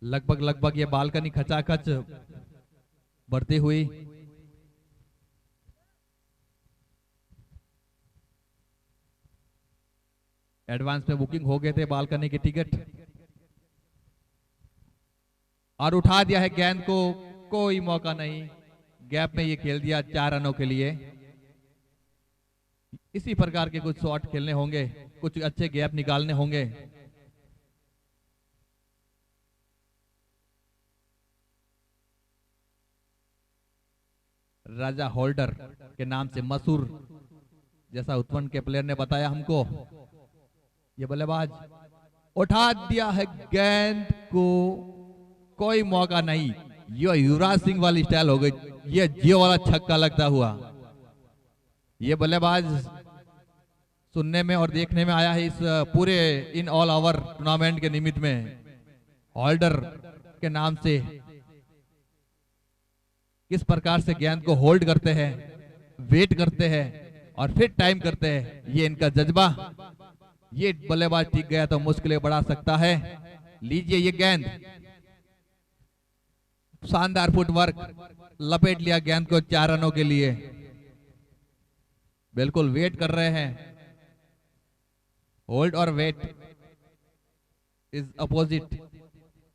लगभग ये बालकनी खचाखच बढ़ती हुई। एडवांस में बुकिंग हो गए थे बालकनी के टिकट, और उठा दिया है गेंद को, कोई मौका नहीं। गैप में ये खेल दिया 4 रनों के लिए। इसी प्रकार के कुछ शॉट खेलने होंगे, कुछ अच्छे गैप निकालने होंगे। राजा होल्डर के नाम से मशहूर, जैसा उत्पन्न के प्लेयर ने बताया हमको। ये बल्लेबाज उठा दिया है गेंद को, कोई मौका नहीं। ये युवराज सिंह वाली स्टाइल हो गई, ये जियो वाला छक्का लगता हुआ। ये बल्लेबाज सुनने में और देखने में आया है इस पूरे इन ऑल ओवर टूर्नामेंट के निमित्त में। होल्डर के नाम से किस प्रकार से गेंद को होल्ड करते हैं, वेट करते हैं और फिर टाइम करते हैं, ये इनका जज्बा। ये बल्लेबाज टिक गया तो मुश्किलें बढ़ा सकता है। लीजिए ये गेंद, शानदार फुटवर्क, लपेट लिया गेंद को 4 रनों के लिए। बिल्कुल वेट कर रहे हैं। होल्ड और wait is opposite,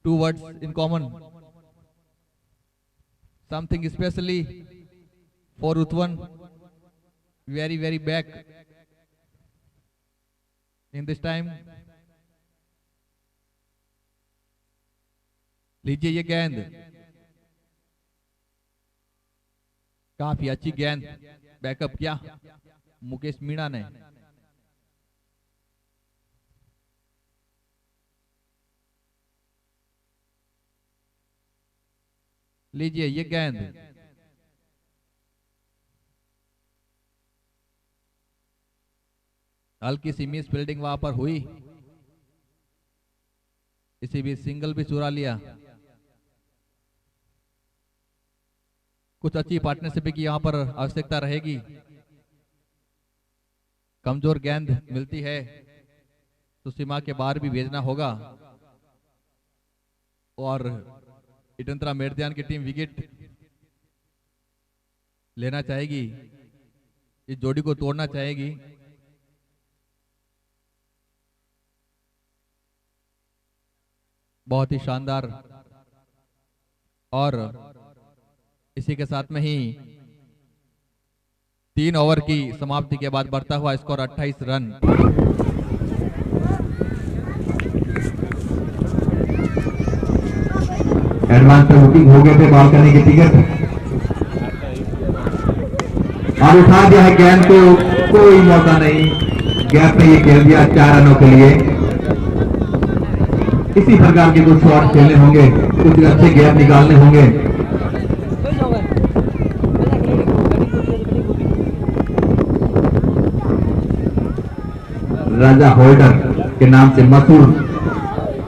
2 words in common. Something especially for Utwan, very back in this time. लीजिए ये गेंद, काफी अच्छी गेंद बैकअप किया मुकेश मीणा ने। लीजिए ये गेंद, हल्की सी मिस फील्डिंग वहां पर हुई, इसी भी सिंगल भी चुरा लिया। कुछ अच्छी पार्टनरशिप की यहां पर आवश्यकता रहेगी। कमजोर गेंद मिलती है तो सीमा के बाहर भी भेजना होगा, और इटंत्रा मेर्त्यान की टीम विकेट लेना चाहेगी, इस जोड़ी को तोड़ना चाहेगी। बहुत ही शानदार, और इसी के साथ में ही 3 ओवर की समाप्ति के बाद बढ़ता हुआ स्कोर 28 रन। एडवांस पे बुकिंग हो गए थे बॉल करने की टिकट और उठा दिया है गेंद को, कोई मौका नहीं, गैप में ये खेल दिया 4 रनों के लिए। इसी प्रकार के कुछ शॉट खेलने होंगे, कुछ अच्छे गैप निकालने होंगे। राजा होल्डर के नाम से मशहूर,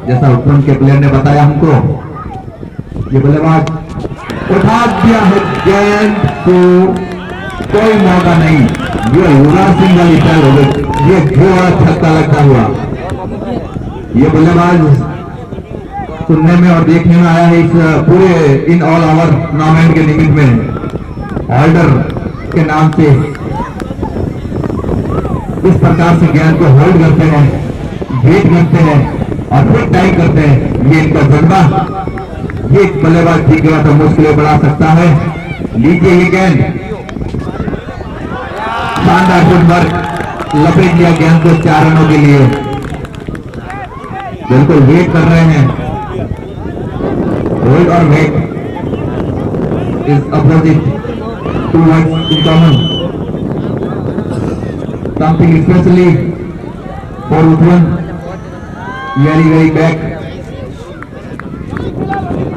जैसा उपवन के प्लेयर ने बताया हमको, ये बल्लेबाज उठा दिया है गेंद को, कोई मौका नहीं। ये युवराज सिंह वाली स्टाइल हो गई, ये घोड़ा छक्का लगता हुआ। ये बल्लेबाज सुनने में और देखने में आया है इस पूरे इन ऑल ओवर टूर्नामेंट के निमित्त में होल्डर के नाम से इस प्रकार से गेंद को होल्ड करते हैं, वेट करते हैं और फिर टाइम करते हैं। ये इनका जज्बा, ये बल्लेबाज ठीक है तो मुश्किलें बढ़ा सकता है। लीजिए ये गेंद, शानदार फुटवर्क, लपेट लिया गेंद को 4 रनों के लिए। बिल्कुल वेट कर रहे हैं, होल्ड और wait is opposite, two words in common, something especially for Uthwan, very back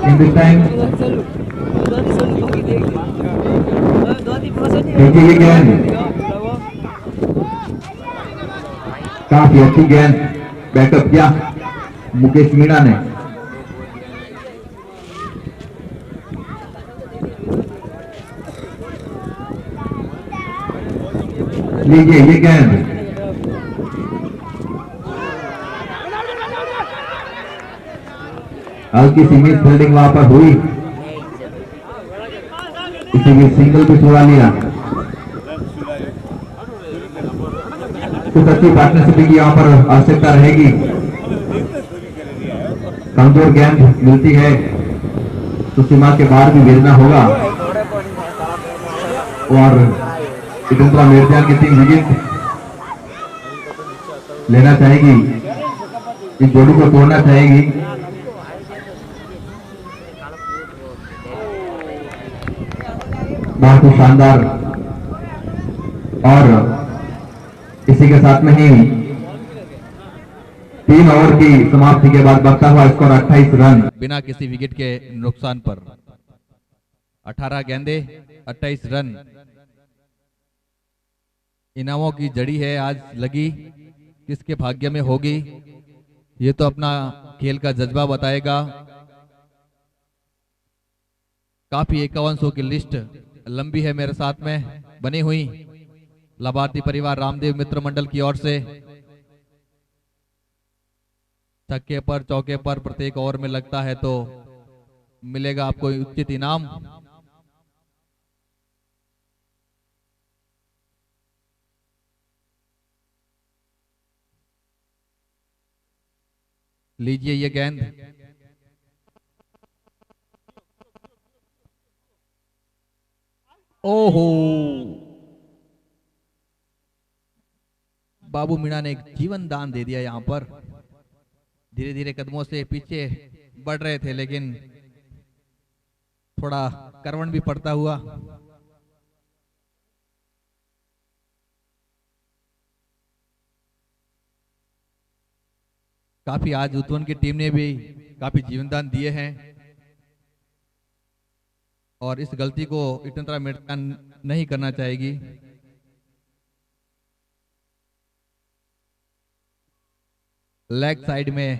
in this time. देखिए ये गेंद, काफी अच्छी गेंद बैकअप किया मुकेश मीणा ने। लीजिए ये गेंद, हल्की सी मिस फील्डिंग वहां पर हुई, किसी भी सिंगल भी छुड़ा लिया। कुछ अच्छी पार्टनरशिप की यहाँ पर आवश्यकता रहेगी। कमजोर गेंद मिलती है तो सीमा के बाहर भी भेजना होगा और इतंत्रा मेरजान की टीम विकेट लेना चाहेगी, इस जोड़ी को तोड़ना चाहेगी। बहुत ही शानदार, और इसी के साथ में ही 3 ओवर की समाप्ति के बाद बढ़ता हुआ स्कोर 28 रन बिना किसी विकेट के नुकसान पर। 18 गेंदे 28 रन। इनामों की जड़ी है आज लगी, किसके भाग्य में होगी ये तो अपना खेल का जज्बा बताएगा। काफी 5100 की लिस्ट लंबी है मेरे साथ में बनी हुई। लाभार्थी परिवार रामदेव मित्र मंडल की ओर से छक्के पर चौके पर प्रत्येक ओवर में लगता है तो मिलेगा आपको उचित इनाम। लीजिए ये गेंद, ओहो, बाबू मीणा ने एक जीवन दान दे दिया। यहां पर धीरे धीरे कदमों से पीछे बढ़ रहे थे लेकिन थोड़ा करवट भी पड़ता हुआ। काफी आज उत्वन की टीम ने भी काफी जीवनदान दिए हैं और इस गलती को इतंत्रा मेरजान नहीं करना चाहेगी। लेग साइड में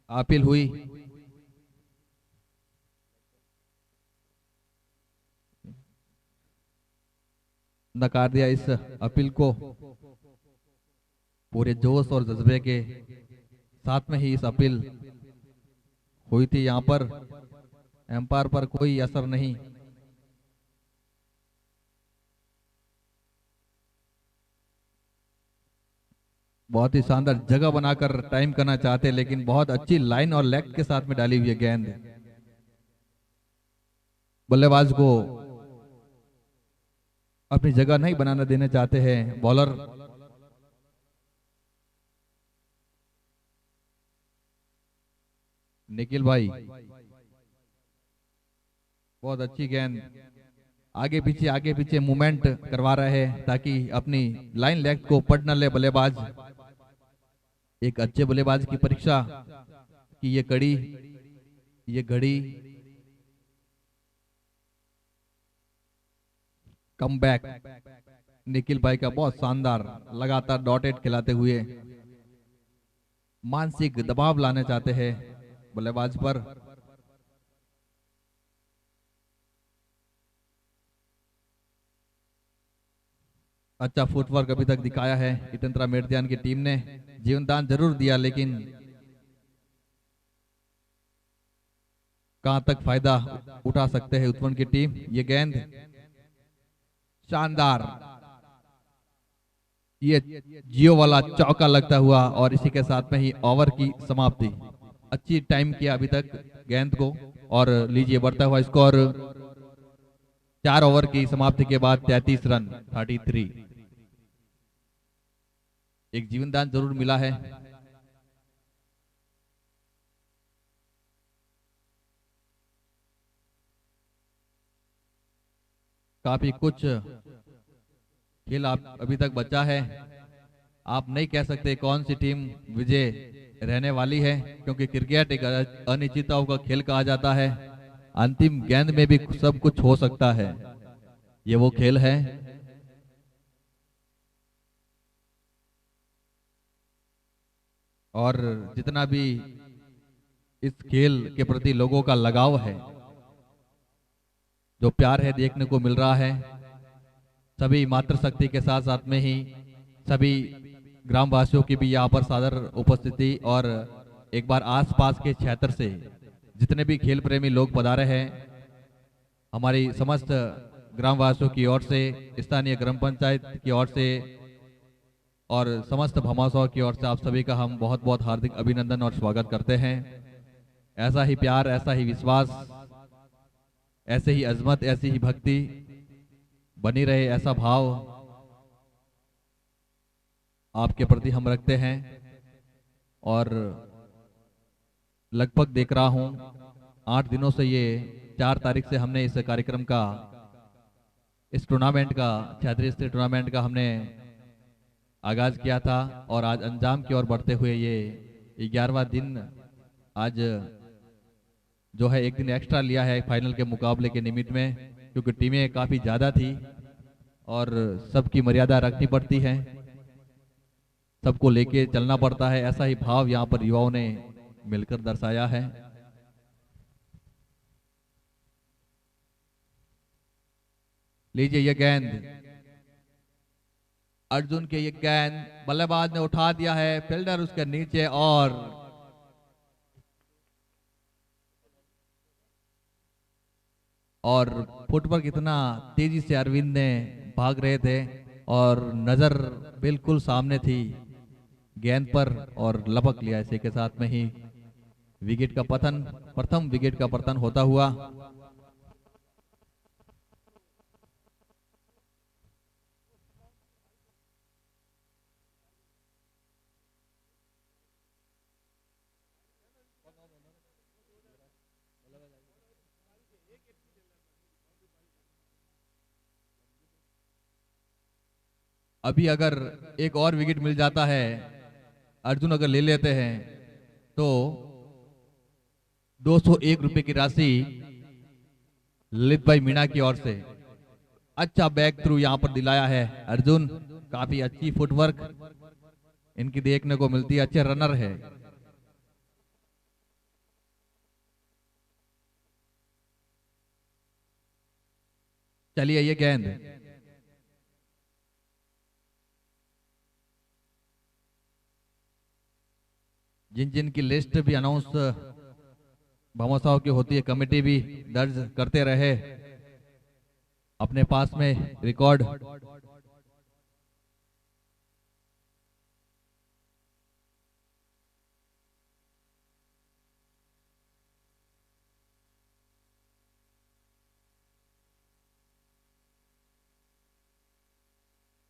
अपील हुई, नकार दिया इस अपील को। पूरे जोश और जज्बे के साथ में ही इस अपील हुई थी। यहां पर एम्पायर पर कोई असर नहीं। बहुत ही शानदार जगह बनाकर टाइम करना चाहते लेकिन बहुत अच्छी लाइन और लेग के साथ में डाली हुई है गेंद। बल्लेबाज को अपनी जगह नहीं बनाना देना चाहते हैं बॉलर। निखिल भाई बहुत अच्छी गेंद, आगे पीछे मूवमेंट करवा रहे हैं ताकि अपनी लाइन लेग को पढ़ न ले बल्लेबाज। एक अच्छे बल्लेबाज की परीक्षा कि ये कड़ी, ये घड़ी, कमबैक निखिल भाई का बहुत शानदार, लगातार डॉटेड खिलाते हुए मानसिक दबाव लाने चाहते हैं बल्लेबाज पर। अच्छा फुटवर्क अभी तक दिखाया है इतंत्रा मेडदियान की टीम ने, जीवनदान जरूर दिया लेकिन कहां तक फायदा उठा सकते हैं उत्पन्न की टीम। ये गेंद शानदार, ये जियो वाला चौका लगता हुआ और इसी के साथ में ही ओवर की समाप्ति। अच्छी टाइम किया अभी तक गेंद को और लीजिए बढ़ता हुआ स्कोर 4 ओवर की समाप्ति के बाद 33 रन 33। एक जीवनदान जरूर मिला है। काफी कुछ खेल आप अभी तक बचा है। आप नहीं कह सकते कौन सी टीम विजय रहने वाली है क्योंकि क्रिकेट एक अनिश्चितताओं का खेल कहा जाता है। अंतिम गेंद में भी सब कुछ हो सकता है, ये वो खेल है। और जितना भी इस खेल के प्रति लोगों का लगाव है, जो प्यार है देखने को मिल रहा है। सभी मातृशक्ति के साथ साथ में ही सभी ग्रामवासियों की भी यहाँ पर सादर उपस्थिति और एक बार आसपास के क्षेत्र से जितने भी खेल प्रेमी लोग पधारे हैं, हमारी समस्त ग्रामवासियों की ओर से, स्थानीय ग्राम पंचायत की ओर से और समस्त भमासौ की ओर से आप सभी का हम बहुत बहुत हार्दिक अभिनंदन और स्वागत करते हैं। ऐसा ही प्यार, ऐसा ही विश्वास, ऐसे ही अजमत, ऐसी ही भक्ति बनी रहे, ऐसा भाव आपके प्रति हम रखते हैं। और लगभग देख रहा हूं 8 दिनों से, ये 4 तारीख से हमने इस कार्यक्रम का, इस टूर्नामेंट का, क्षेत्रीय स्तरीय टूर्नामेंट का हमने आगाज किया था और आज अंजाम की ओर बढ़ते हुए ये 11वां दिन आज जो है एक दिन एक्स्ट्रा लिया है फाइनल के मुकाबले के निमित्त में, क्योंकि टीमें काफी ज्यादा थी और सबकी मर्यादा रखनी पड़ती है, सबको लेके चलना पड़ता है। ऐसा ही भाव यहाँ पर युवाओं ने मिलकर दर्शाया है। लीजिए ये गेंद, अर्जुन के ये गेंद बल्लेबाज ने उठा दिया है, फील्डर उसके नीचे और फुटवर्क इतना तेजी से अरविंद ने भाग रहे थे और नजर बिल्कुल सामने थी गेंद पर और लपक लिया। इसी के साथ में ही विकेट का पतन, प्रथम विकेट का पतन होता हुआ। अभी अगर एक और विकेट मिल जाता है, अर्जुन अगर ले लेते हैं तो 201 रुपए की राशि ललित भाई मीणा की ओर से। अच्छा बैक थ्रू यहां पर दिलाया है अर्जुन, काफी अच्छी फुटवर्क इनकी देखने को मिलती है, अच्छे रनर है। चलिए ये गेंद जिन जिन की लिस्ट भी अनाउंस भमासाव की होती है, कमेटी भी दर्ज करते रहे अपने पास में रिकॉर्ड।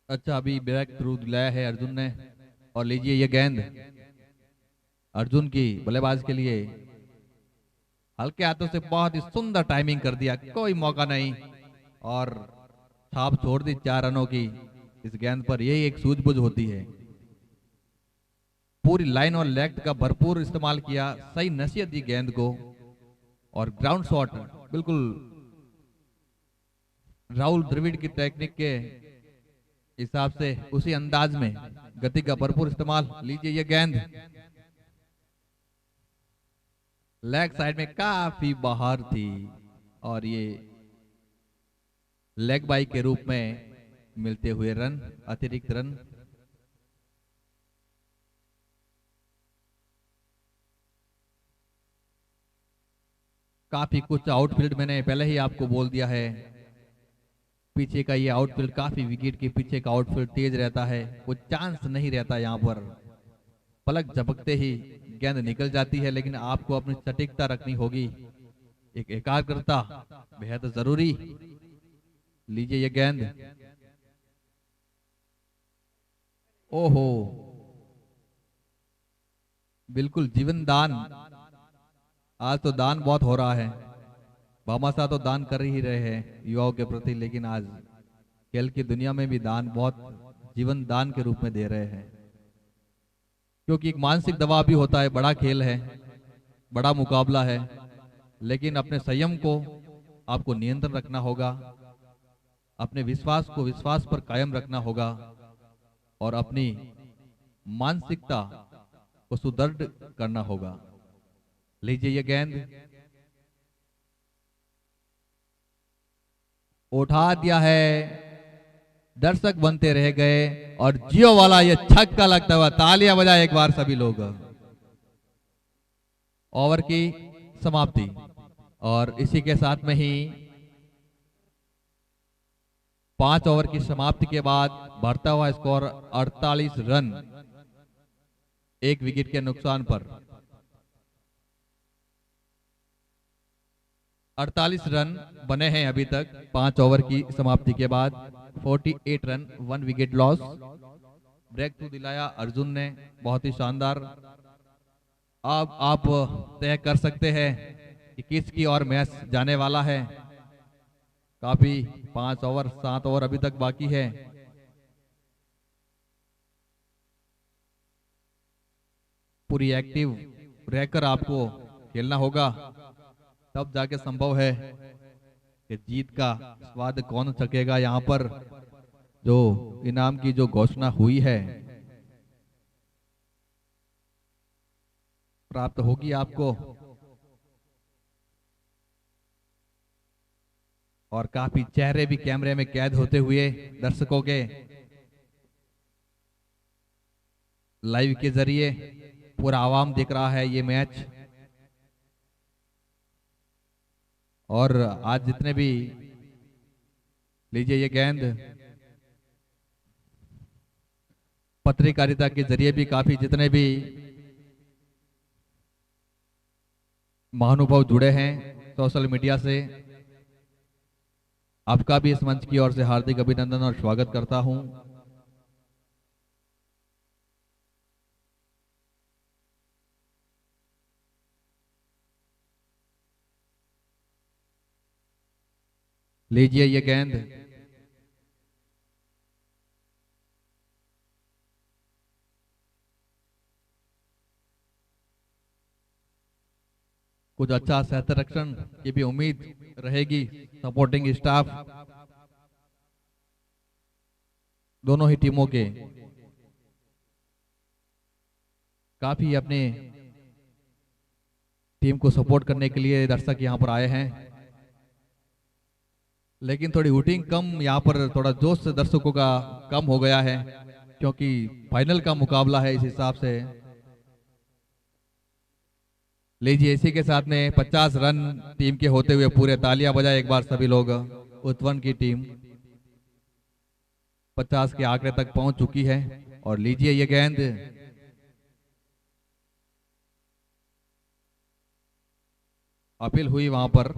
अच्छा अभी ब्रेक थ्रू दिलाया है अर्जुन ने, और लीजिए ये गेंद अर्जुन की बल्लेबाज के लिए हल्के हाथों से बहुत ही सुंदर टाइमिंग कर दिया, कोई मौका नहीं और छाप छोड़ दी 4 रनों की इस गेंद पर। यही एक सूझबूझ होती है, पूरी लाइन और लेग का भरपूर इस्तेमाल किया, सही नसीहत दी गेंद को और ग्राउंड शॉट बिल्कुल राहुल द्रविड़ की टेक्निक के हिसाब से उसी अंदाज में गति का भरपूर इस्तेमाल। लीजिए ये गेंद लेग साइड में काफी बाहर थी और ये लेग बाई के रूप में मिलते हुए रन, अतिरिक्त रन। काफी कुछ आउटफील्ड मैंने पहले ही आपको बोल दिया है, पीछे का ये आउटफील्ड काफी विकेट के पीछे का आउटफील्ड तेज रहता है, कोई चांस नहीं रहता यहाँ पर, पलक झपकते ही गेंद निकल जाती है। लेकिन आपको अपनी सटीकता रखनी होगी, एक एकाग्रता बेहद जरूरी। लीजिए ये गेंद, ओहो बिल्कुल जीवन दान, आज तो दान बहुत हो रहा है, भामाशाह तो दान कर ही रहे हैं युवाओं के प्रति, लेकिन आज खेल की दुनिया में भी दान बहुत जीवन दान के रूप में दे रहे हैं, क्योंकि एक मानसिक दबाव भी होता है, बड़ा खेल है, बड़ा मुकाबला है, लेकिन अपने संयम को आपको नियंत्रण रखना होगा, अपने विश्वास को विश्वास पर कायम रखना होगा और अपनी मानसिकता को सुदृढ़ करना होगा। लीजिए ये गेंद उठा दिया है, दर्शक बनते रह गए और जियो वाला ये छक्का लगता हुआ, तालियां बजाए एक बार सभी लोग। ओवर की समाप्ति और इसी के साथ में ही 5 ओवर की समाप्ति के बाद बढ़ता हुआ स्कोर 48 रन, 1 विकेट के नुकसान पर 48 रन बने हैं अभी तक 5 ओवर की समाप्ति के बाद। 48 run, 1 wicket loss. Breakthrough दिलाया अर्जुन ने, बहुत ही शानदार। अब आप तय कर सकते हैं कि किसकी और मैच जाने वाला है। काफी 5 ओवर 7 ओवर अभी तक बाकी है। पूरी एक्टिव रहकर आपको खेलना होगा, तब जाके संभव है कि जीत का स्वाद कौन चखेगा। यहाँ पर जो इनाम की जो घोषणा हुई है प्राप्त होगी आपको, और काफी चेहरे भी कैमरे में कैद होते हुए दर्शकों के लाइव के जरिए पूरा आवाम देख रहा है ये मैच। और आज जितने भी, लीजिए ये गेंद पत्रकारिता के जरिए भी काफी जितने भी महानुभाव जुड़े हैं सोशल मीडिया से, आपका भी इस मंच की ओर से हार्दिक अभिनंदन और स्वागत करता हूं। लीजिए ये गेंद कुछ अच्छा सहतरक्षण की भी उम्मीद रहेगी। सपोर्टिंग स्टाफ दोनों ही टीमों के काफी अपने टीम को सपोर्ट करने के लिए दर्शक यहां पर आए हैं, लेकिन थोड़ी हुटिंग कम, यहाँ पर थोड़ा जोश से दर्शकों का कम हो गया है क्योंकि फाइनल का मुकाबला है इस हिसाब से। लीजिए इसी के साथ में 50 रन टीम के होते हुए पूरे, तालियां बजाए एक बार सभी लोग। उत्वन की टीम 50 के आंकड़े तक पहुंच चुकी है। और लीजिए ये गेंद अपील हुई, वहां पर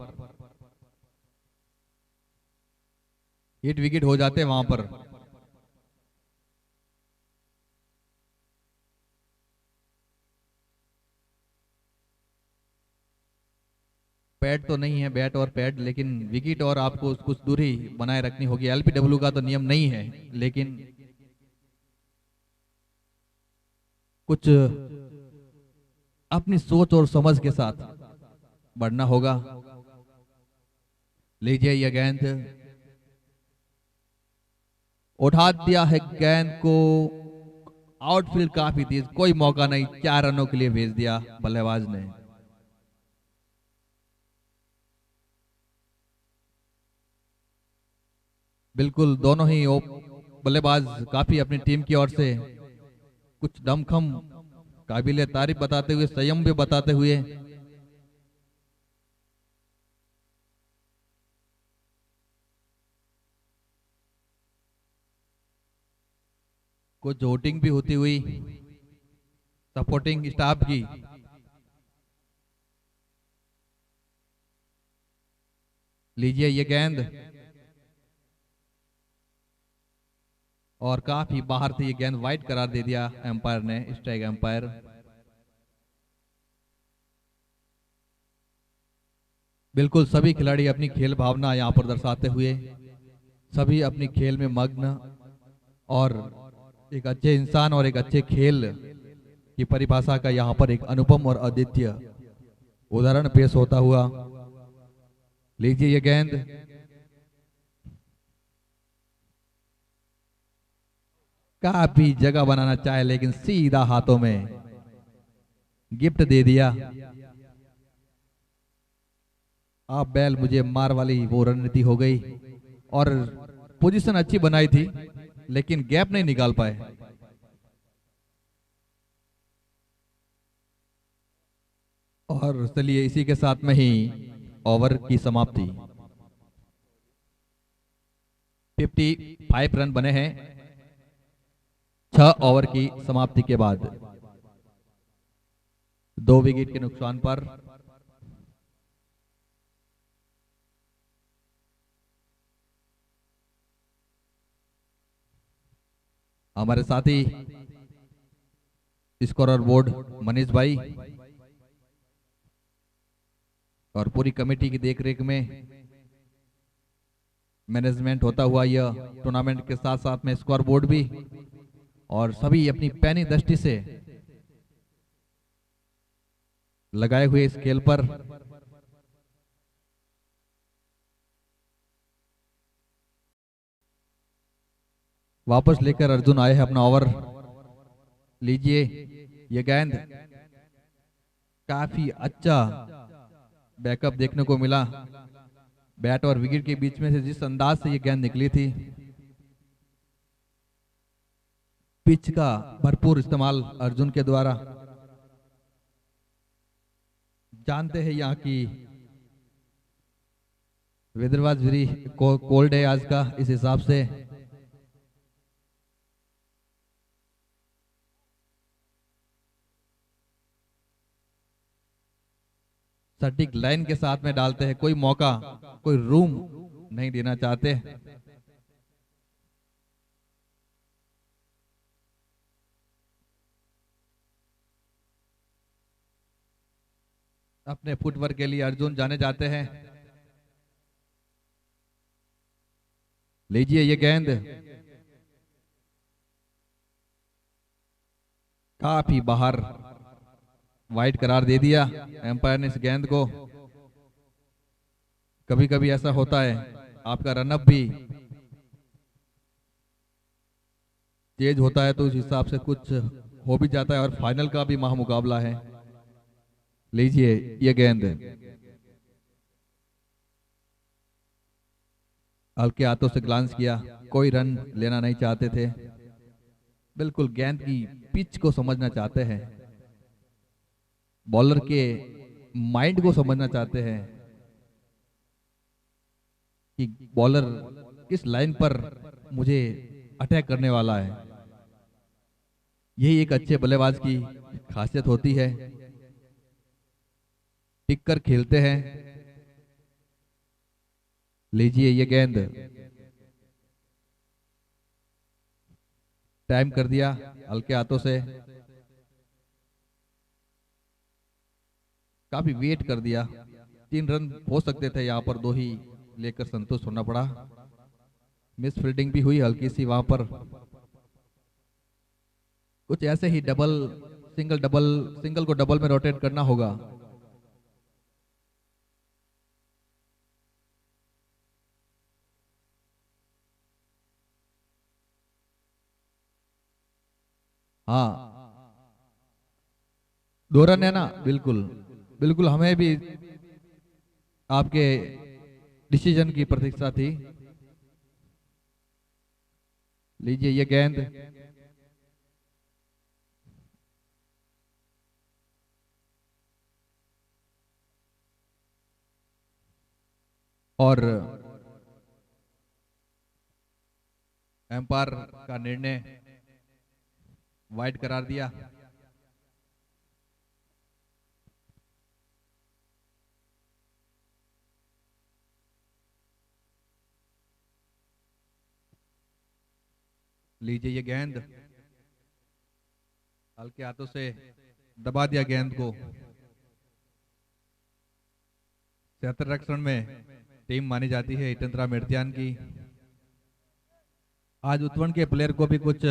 हिट विकेट हो जाते वहां पर। पैड तो नहीं है, बैट और पैड, लेकिन विकेट और आपको कुछ दूरी बनाए रखनी होगी। एलपीडब्ल्यू का तो नियम नहीं है, लेकिन कुछ अपनी सोच और समझ के साथ बढ़ना होगा। लीजिए यह गेंद, उठा दिया है गेंद को, आउटफील्ड काफी तेज, कोई मौका नहीं, 4 रनों के लिए भेज दिया बल्लेबाज ने। बिल्कुल दोनों ही बल्लेबाज काफी अपनी टीम की ओर से कुछ दमखम, काबिले तारीफ बताते हुए, संयम भी बताते हुए कुछ वोटिंग भी होती हुई सपोर्टिंग स्टाफ की। लीजिए ये गेंद, और काफी बाहर से ये गेंद वाइड करार दे दिया एम्पायर ने, स्ट्राइक एम्पायर। बिल्कुल सभी खिलाड़ी अपनी खेल भावना यहां पर दर्शाते हुए, सभी अपनी खेल में मग्न और एक अच्छे इंसान और एक अच्छे खेल की परिभाषा का यहां पर एक अनुपम और अद्वितीय उदाहरण पेश होता हुआ। लीजिए ये गेंद, काफी जगह बनाना चाहे लेकिन सीधा हाथों में गिफ्ट दे दिया। आप बैल मुझे मार वाली वो रणनीति हो गई, और पोजीशन अच्छी बनाई थी लेकिन गैप नहीं निकाल पाए। और चलिए इसी के साथ में ही ओवर की समाप्ति। 55 रन बने हैं 6 ओवर की समाप्ति के बाद, 2 विकेट के नुकसान पर। हमारे साथी स्कोरर बोर्ड मनीष भाई और पूरी कमेटी की देखरेख में मैनेजमेंट होता हुआ यह टूर्नामेंट के साथ साथ में स्कोर बोर्ड भी, और सभी अपनी पैनी दृष्टि से लगाए हुए इस खेल पर वापस लेकर अर्जुन आए हैं अपना ओवर। लीजिए ये गेंद, काफी अच्छा बैकअप देखने को मिला, बैट और विकेट के बीच में से जिस अंदाज से ये गेंद निकली थी। पिच का भरपूर इस्तेमाल अर्जुन के द्वारा। जानते हैं यहाँ की वेदर वाज वेरी कोल्ड है आज का, इस हिसाब से सटीक लाइन के साथ में डालते हैं, कोई मौका, कोई रूम नहीं देना चाहते। अपने फुटवर्क के लिए अर्जुन जाने जाते हैं। लीजिए ये गेंद, काफी बाहर वाइड करार दे दिया एम्पायर ने इस गेंद को। कभी कभी ऐसा होता है, आपका रनअप भी तेज होता है तो उस हिसाब से कुछ हो भी जाता है, और फाइनल का भी महामुकाबला है। लीजिए ये गेंद, हल्के हाथों से ग्लांस किया, कोई रन लेना नहीं चाहते थे, बिल्कुल गेंद की पिच को समझना चाहते हैं, बॉलर के माइंड को समझना चाहते हैं कि बॉलर किस लाइन पर मुझे अटैक करने वाला है। यही एक अच्छे बल्लेबाज की खासियत होती है, टिक कर खेलते हैं। लीजिए ये गेंद, टाइम कर दिया हल्के हाथों से, काफी वेट कर दिया 3 रन हो सकते थे, यहाँ पर 2 ही लेकर संतुष्ट होना पड़ा। मिस फील्डिंग भी हुई हल्की सी वहां पर। कुछ ऐसे ही सिंगल को डबल में रोटेट करना होगा। हाँ 2 रन है ना, बिल्कुल बिल्कुल, हमें भी आपके डिसीजन की प्रतीक्षा थी। लीजिए ये गेंद, और एम्पायर का निर्णय वाइड करार दिया। लीजिए ये गेंद, हल्के हाथों से दबा दिया गेंद को। 76 रन में टीम मानी जाती है हितेंद्रा मेड़तियान की। आज उत्तवन के प्लेयर को भी कुछ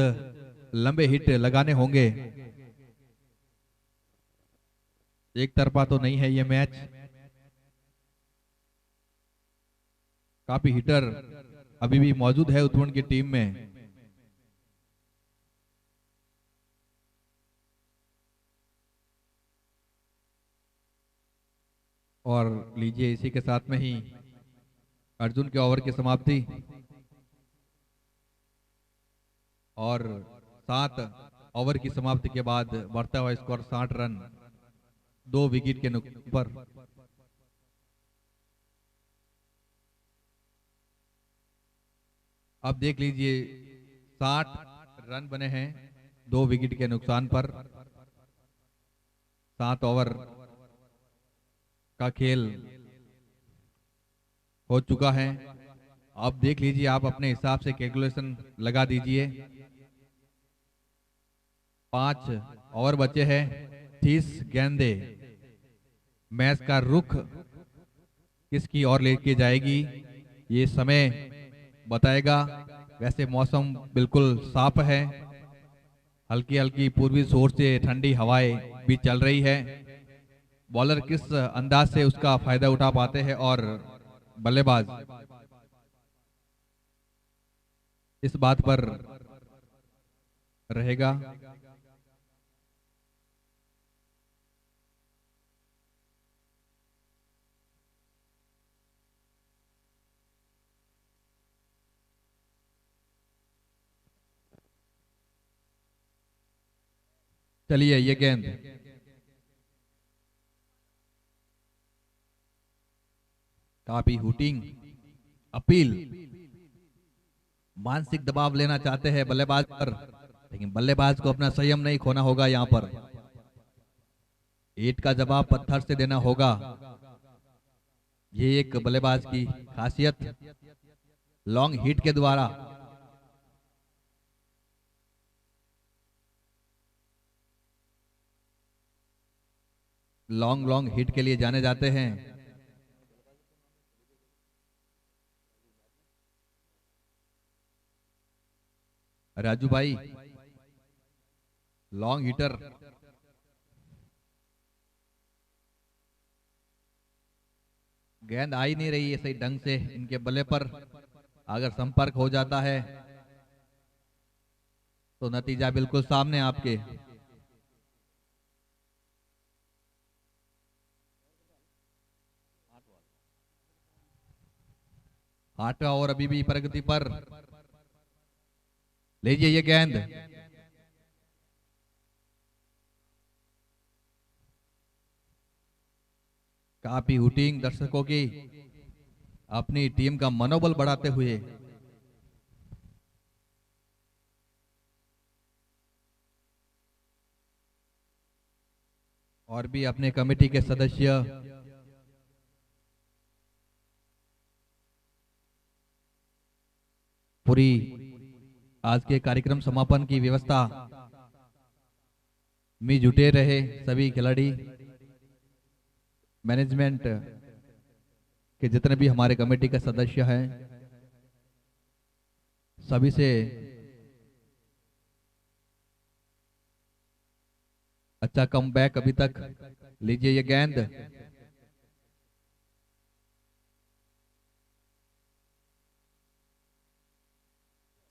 लंबे हिट लगाने होंगे, एक तरफा तो नहीं है ये मैच। काफी हिटर अभी भी मौजूद है उत्तवन की टीम में। और लीजिए इसी के साथ में ही अर्जुन के ओवर की समाप्ति, और 7 ओवर की समाप्ति के बाद बढ़ता हुआ स्कोर 60 रन 2 विकेट के नुकसान पर। अब देख लीजिए 60 रन बने हैं 2 विकेट के नुकसान पर। 7 ओवर का खेल हो चुका है। अब देख लीजिए, आप अपने हिसाब से कैलकुलेशन लगा दीजिए। 5 ओवर बचे हैं, 30 गेंदे। मैच का रुख किसकी ओर लेके जाएगी ये समय बताएगा। वैसे मौसम बिल्कुल साफ है, हल्की हल्की पूर्वी छोर से ठंडी हवाएं भी चल रही है। बॉलर किस अंदाज से उसका फायदा उठा पाते हैं और बल्लेबाज इस बात पर रहेगा। चलिए ये गेंद, काफी हुटिंग अपील, मानसिक दबाव लेना चाहते हैं बल्लेबाज पर, लेकिन बल्लेबाज को अपना संयम नहीं खोना होगा। यहां पर ईंट का जवाब पत्थर से देना होगा, ये एक बल्लेबाज की खासियत। लॉन्ग हिट के द्वारा लॉन्ग हिट के लिए जाने जाते हैं। राजू भाई लॉन्ग हिटर, गेंद आ ही नहीं रही है सही ढंग से इनके बल्ले पर। अगर संपर्क हो जाता है तो नतीजा बिल्कुल सामने आपके। आठवां ओवर अभी भी प्रगति पर। लीजिए ये गेंद, काफी हुटिंग दर्शकों की अपनी टीम का मनोबल बढ़ाते हुए। और भी अपने कमेटी के सदस्य पूरी आज के कार्यक्रम समापन की व्यवस्था में जुटे रहे। सभी खिलाड़ी, मैनेजमेंट कि जितने भी हमारे कमेटी के सदस्य हैं सभी से अच्छा कमबैक अभी तक। लीजिए ये गेंद,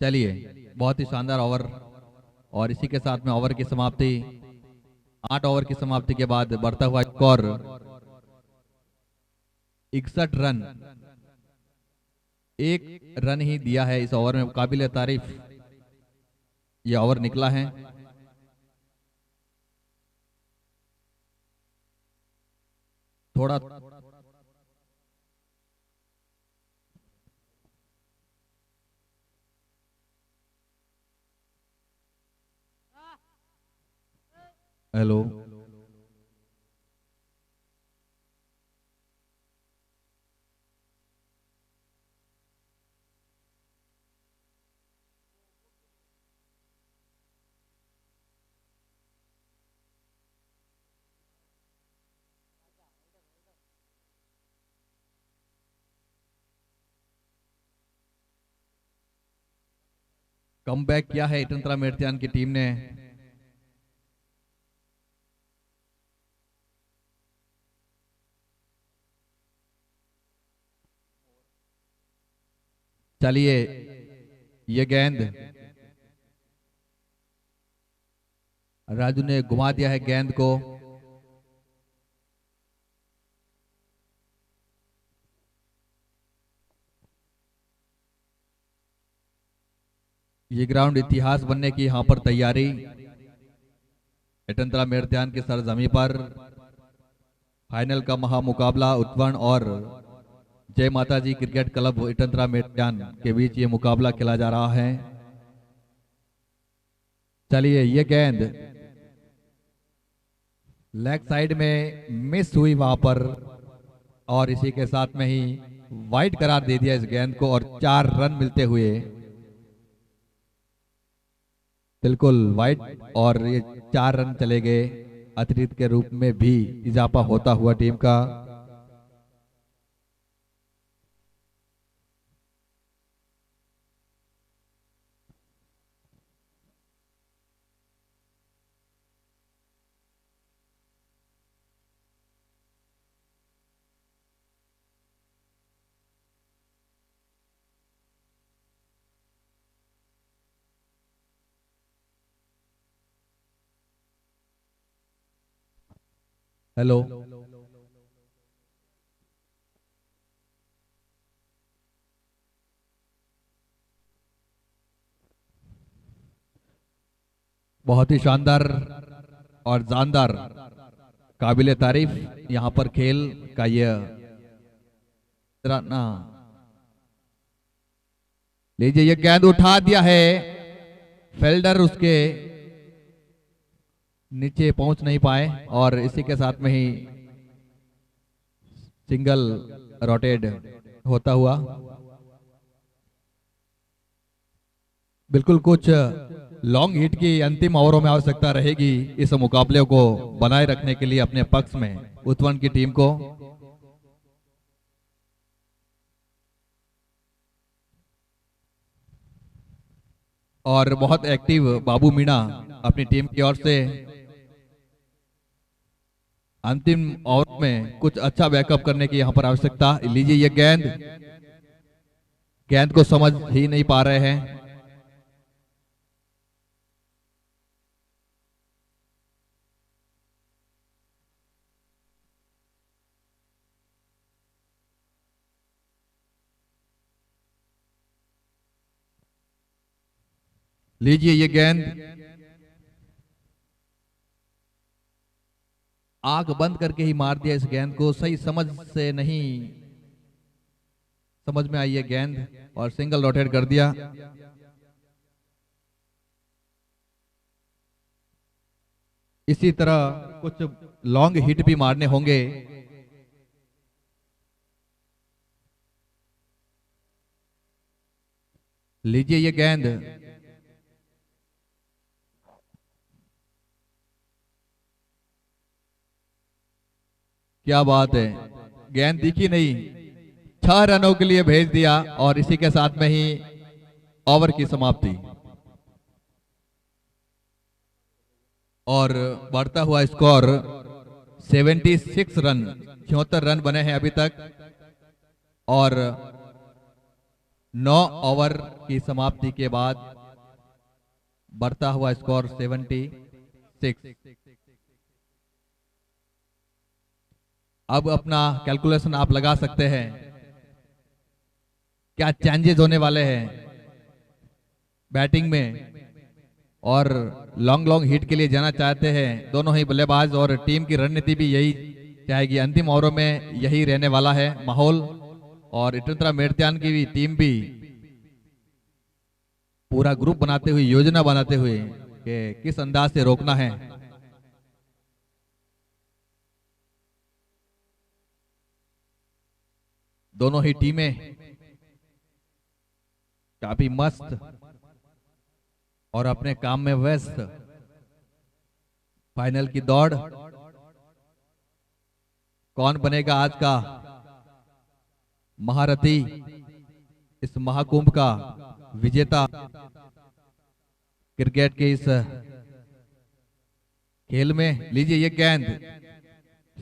चलिए बहुत ही शानदार ओवर, और इसी के साथ में ओवर की समाप्ति। 8 ओवर की समाप्ति के बाद बढ़ता हुआ स्कोर 61 रन। 1 रन ही दिया है इस ओवर में, काबिल तारीफ ये ओवर निकला है। थोड़ा हेलो, कमबैक किया है इटनतरा मेर्त्यान की टीम ने। चलिए ये गेंद राजू ने घुमा दिया है गेंद को। ये ग्राउंड इतिहास बनने की यहां पर तैयारी इटनतरा मेर्त्यान की सरजमी पर। फाइनल का महामुकाबला उत्तवन और जय माता जी क्रिकेट क्लब इटनतरा मेर्त्यान के बीच ये मुकाबला खेला जा रहा है। चलिए ये गेंद लेग साइड में मिस हुई वहां पर, और इसी के साथ में ही वाइड करार दे दिया इस गेंद को, और 4 रन मिलते हुए बिल्कुल वाइड, और ये 4 रन चले गए। अतिरिक्त के रूप में भी इजाफा होता हुआ टीम का। हेलो, बहुत ही शानदार और जानदार काबिले तारीफ यहां पर खेल का ये ना। लीजिए ये गेंद उठा दिया है, फील्डर उसके नीचे पहुंच नहीं पाए, और इसी के साथ में ही सिंगल रोटेड होता हुआ। बिल्कुल कुछ लॉन्ग हिट की अंतिम ओवरों में आवश्यकता रहेगी इस मुकाबले को बनाए रखने के लिए अपने पक्ष में उत्तवन की टीम को। और बहुत एक्टिव बाबू मीणा अपनी टीम की ओर से अंतिम ओवर में कुछ अच्छा बैकअप करने की यहां पर आवश्यकता। लीजिए ये गेंद को समझ ही नहीं पा रहे हैं। लीजिए ये गेंद आंख बंद करके ही मार दिया इस गेंद को, सही समझ से नहीं समझ में आई है गेंद, और सिंगल रोटेट कर दिया। इसी तरह कुछ लॉन्ग हिट भी मारने होंगे। लीजिए ये गेंद क्या बात है, गेंद दिखी नहीं, 6 रनों के लिए भेज दिया और इसी के साथ में ही ओवर की समाप्ति। और बढ़ता हुआ स्कोर 76 रन, 76 रन बने हैं अभी तक और 9 ओवर की समाप्ति के बाद बढ़ता हुआ स्कोर 76। अब अपना कैलकुलेशन आप लगा सकते हैं क्या चेंजेस होने वाले हैं बैटिंग में, और लॉन्ग हिट के लिए जाना चाहते हैं दोनों ही बल्लेबाज, और टीम की रणनीति भी यही चाहेगी। अंतिम ओवरों में यही रहने वाला है माहौल, और इटुंत्रा मेड़त्यान की भी टीम भी पूरा ग्रुप बनाते हुए, योजना बनाते हुए कि किस अंदाज से रोकना है। दोनों ही टीमें काफी मस्त और अपने काम में व्यस्त। फाइनल की दौड़, कौन बनेगा आज का महारथी, इस महाकुंभ का विजेता। क्रिकेट के इस खेल में लीजिए ये गेंद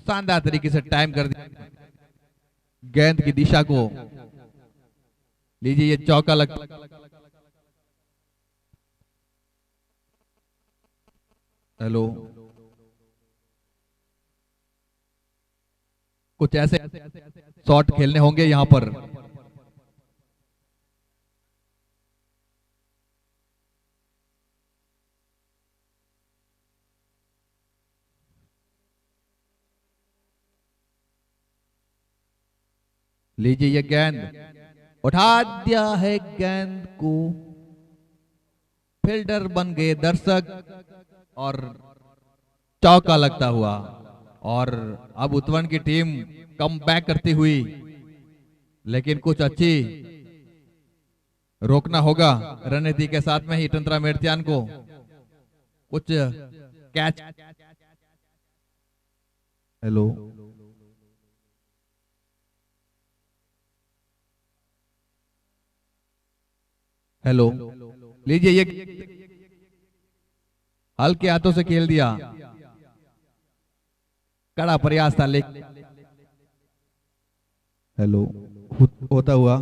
शानदार तरीके से टाइम कर दिया, गेंद की दिशा को लीजिए, ये चौका लग। हेलो, कुछ ऐसे शॉट खेलने होंगे यहां पर। लीजिए ये गेंद उठा दिया है, गेंद को फील्डर बन गए दर्शक और चौका लगता हुआ। और अब उत्तवन की टीम कम बैक करती हुई, लेकिन कुछ अच्छी रोकना होगा रणनीति के साथ में ही इटुंत्रा मेड़त्यान को। कुछ कैच, हेलो, हेलो, लीजिए ये हल्के हाथों से खेल दिया, कड़ा प्रयास था लेकिन। हेलो, होता हुआ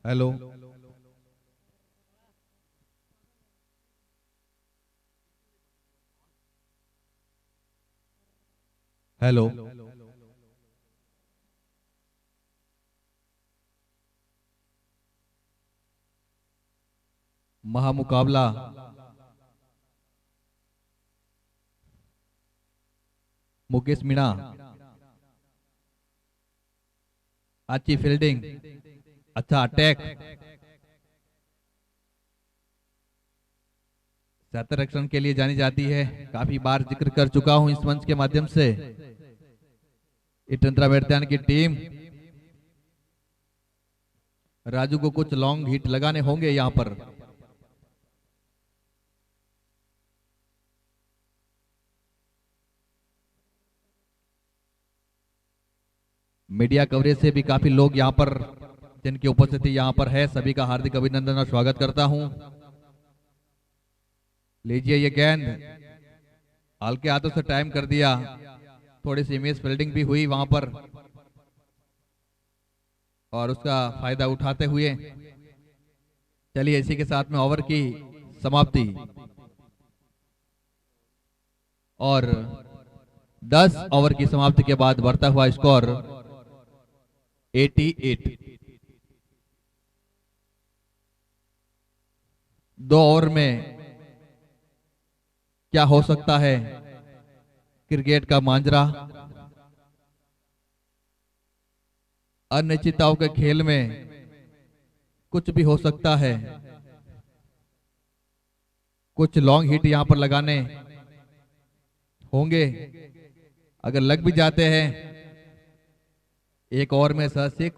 हेलो, हेलो, महामुकाबला मुकेश मीणा, अच्छी फील्डिंग, अच्छा अटैक, शतरक्षण के लिए जानी जाती है। काफी बार जिक्र कर चुका हूं इस मंच के माध्यम से। इटुंत्रा मेड़त्यान की टीम, राजू को कुछ लॉन्ग हिट लगाने होंगे यहां पर। मीडिया कवरेज से भी काफी लोग यहां पर, जिनकी उपस्थिति यहां पर है, सभी का हार्दिक अभिनंदन और स्वागत करता हूं। लीजिए ये गेंद हल्के हाथों से टाइम कर दिया, थोड़ी सी मिस फील्डिंग भी हुई वहां पर, और उसका फायदा उठाते हुए चलिए इसी के साथ में ओवर की समाप्ति। और 10 ओवर की समाप्ति के बाद बढ़ता हुआ स्कोर 88। 2 ओवर में क्या हो सकता है क्रिकेट का मांजरा। अनिश्चितताओं के खेल में कुछ भी हो सकता है। कुछ लॉन्ग हिट यहां पर लगाने होंगे, अगर लग भी जाते हैं 1 ओवर में 6,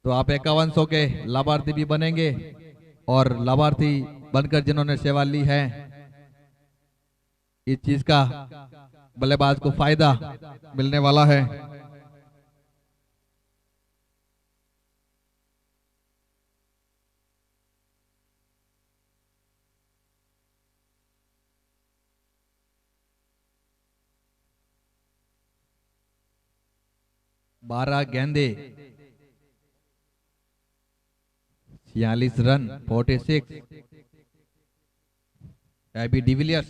तो आप 5100 के लाभार्थी भी बनेंगे, और लाभार्थी बनकर जिन्होंने सेवा ली है, इस चीज का बल्लेबाज को फायदा मिलने वाला है। बारह गेंदे 46 रन 46 एबी डिविलियर्स।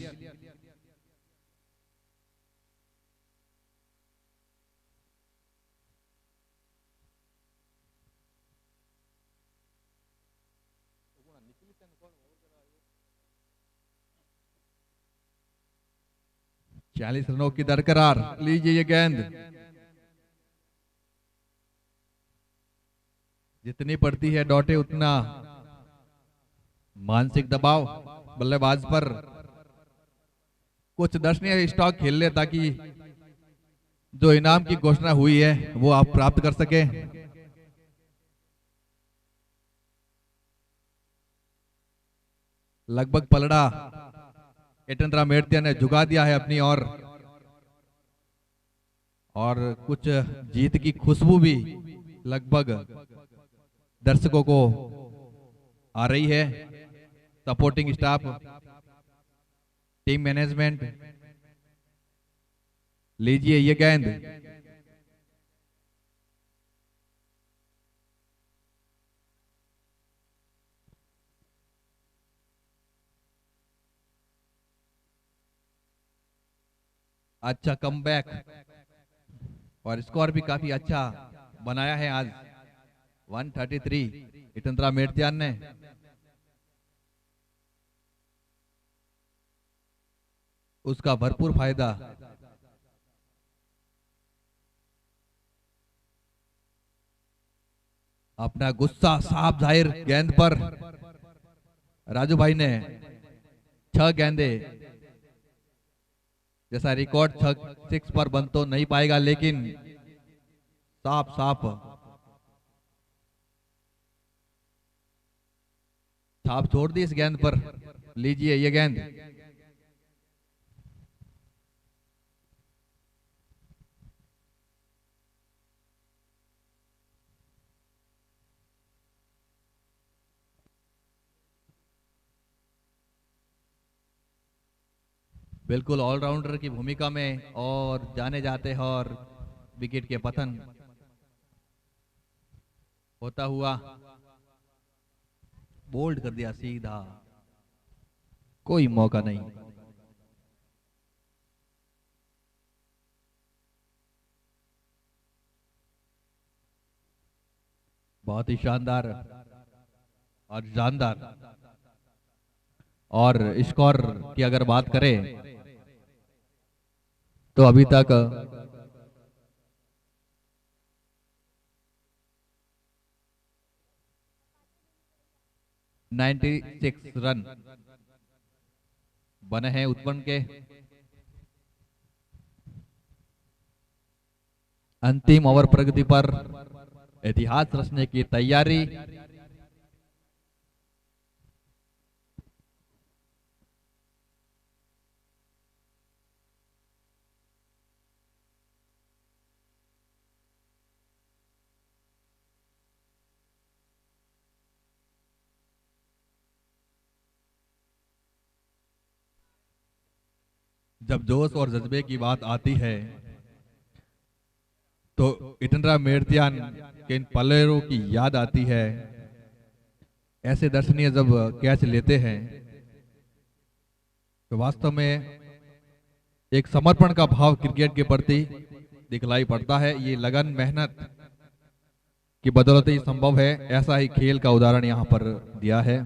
चालीस रनों की दरकरार। लीजिए ये गेंद, जितनी पड़ती है डॉटे उतना मानसिक दबाव बल्लेबाज पर। कुछ दर्शनीय स्टॉक खेल ले ताकि जो इनाम की घोषणा हुई है वो आप प्राप्त कर सके। लगभग पलड़ा एटेंद्रा मेड़तिया ने झुका दिया है अपनी ओर, और कुछ जीत की खुशबू भी लगभग दर्शकों को आ रही है। Supporting staff, team management. लीजिए ये गेंद, अच्छा कमबैक, और स्कोर भी काफी अच्छा बनाया है आज। 133 एटेंद्रा मेड़तिया ने। उसका भरपूर फायदा अपना गुस्सा साफ जाहिर गेंद पर। राजू भाई ने 6 गेंदे जैसा रिकॉर्ड 6 पर बन तो नहीं पाएगा, लेकिन साफ साफ छाप छोड़ दी इस गेंद पर। लीजिए ये गेंद, बिल्कुल ऑलराउंडर की भूमिका में और जाने जाते हैं, और विकेट के पतन होता हुआ बोल्ड कर दिया सीधा, कोई मौका नहीं। बहुत ही शानदार और जानदार। और स्कोर की अगर बात करें तो अभी तक 96 रन बने हैं उत्पन्न के। अंतिम ओवर प्रगति पर इतिहास रचने की तैयारी। जब जोश और जज्बे की बात आती है तो एटेंद्रा मेड़तिया के इन प्लेयरों की याद आती है। ऐसे दर्शनीय जब कैच लेते हैं तो वास्तव में एक समर्पण का भाव क्रिकेट के प्रति दिखलाई पड़ता है। ये लगन मेहनत की बदौलत ही संभव है। ऐसा ही खेल का उदाहरण यहाँ पर दिया है।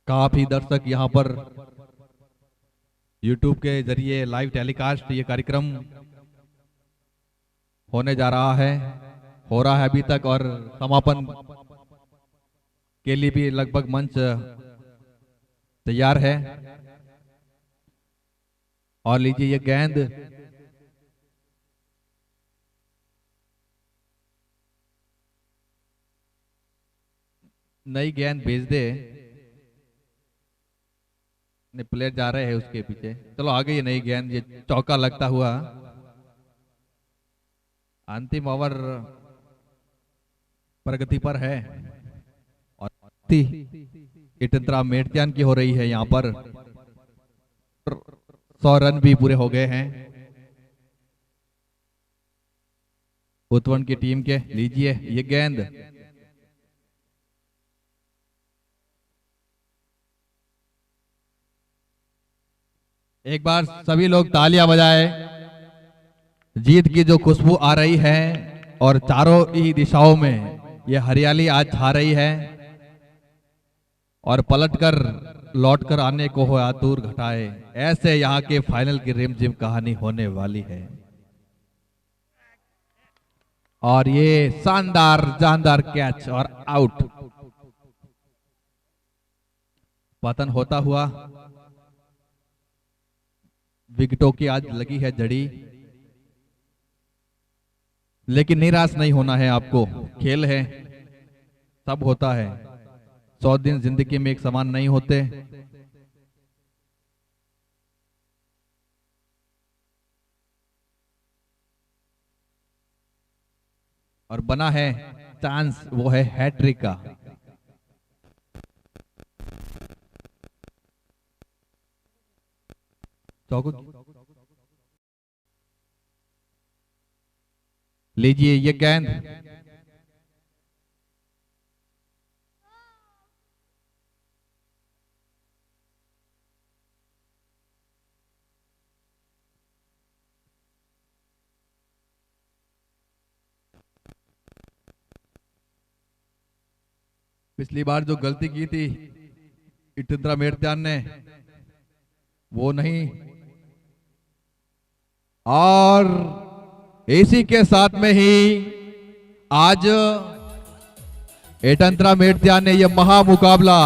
काफी दर्शक यहाँ पर YouTube के जरिए लाइव टेलीकास्ट ये कार्यक्रम होने जा रहा है, हो रहा है अभी तक, और समापन के लिए भी लगभग मंच तैयार है। और लीजिए ये गेंद नई गेंद भेज दे। प्लेयर जा रहे हैं उसके पीछे। चलो आगे ये नई गेंद, ये चौका लगता हुआ। अंतिम ओवर प्रगति पर है और इटंत्रा मेड़त्यान की हो रही है। यहाँ पर 100 रन भी पूरे हो गए हैं उत्तवन की टीम के। लीजिए ये गेंद एक बार सभी लोग तालियां बजाए। जीत की जो खुशबू आ रही है और चारों ही दिशाओं में ये हरियाली आज छा रही है और पलटकर लौटकर आने को हो आतुर घटाए, ऐसे यहाँ के फाइनल की रिमझिम कहानी होने वाली है। और ये शानदार जानदार कैच और आउट। पतन होता हुआ विकेटों की आज लगी है जड़ी, लेकिन निराश नहीं होना है आपको। खेल है, सब होता है। 100 दिन जिंदगी में एक समान नहीं होते। और बना है चांस, वो है हैट्रिक का। लीजिए ये गेंद पिछली बार जो गलती की थी इटंत्रा मेड़त्यान ने, वो नहीं। और इसी के साथ में ही आज इटंत्रा मेड़त्यान ने यह महामुकाबला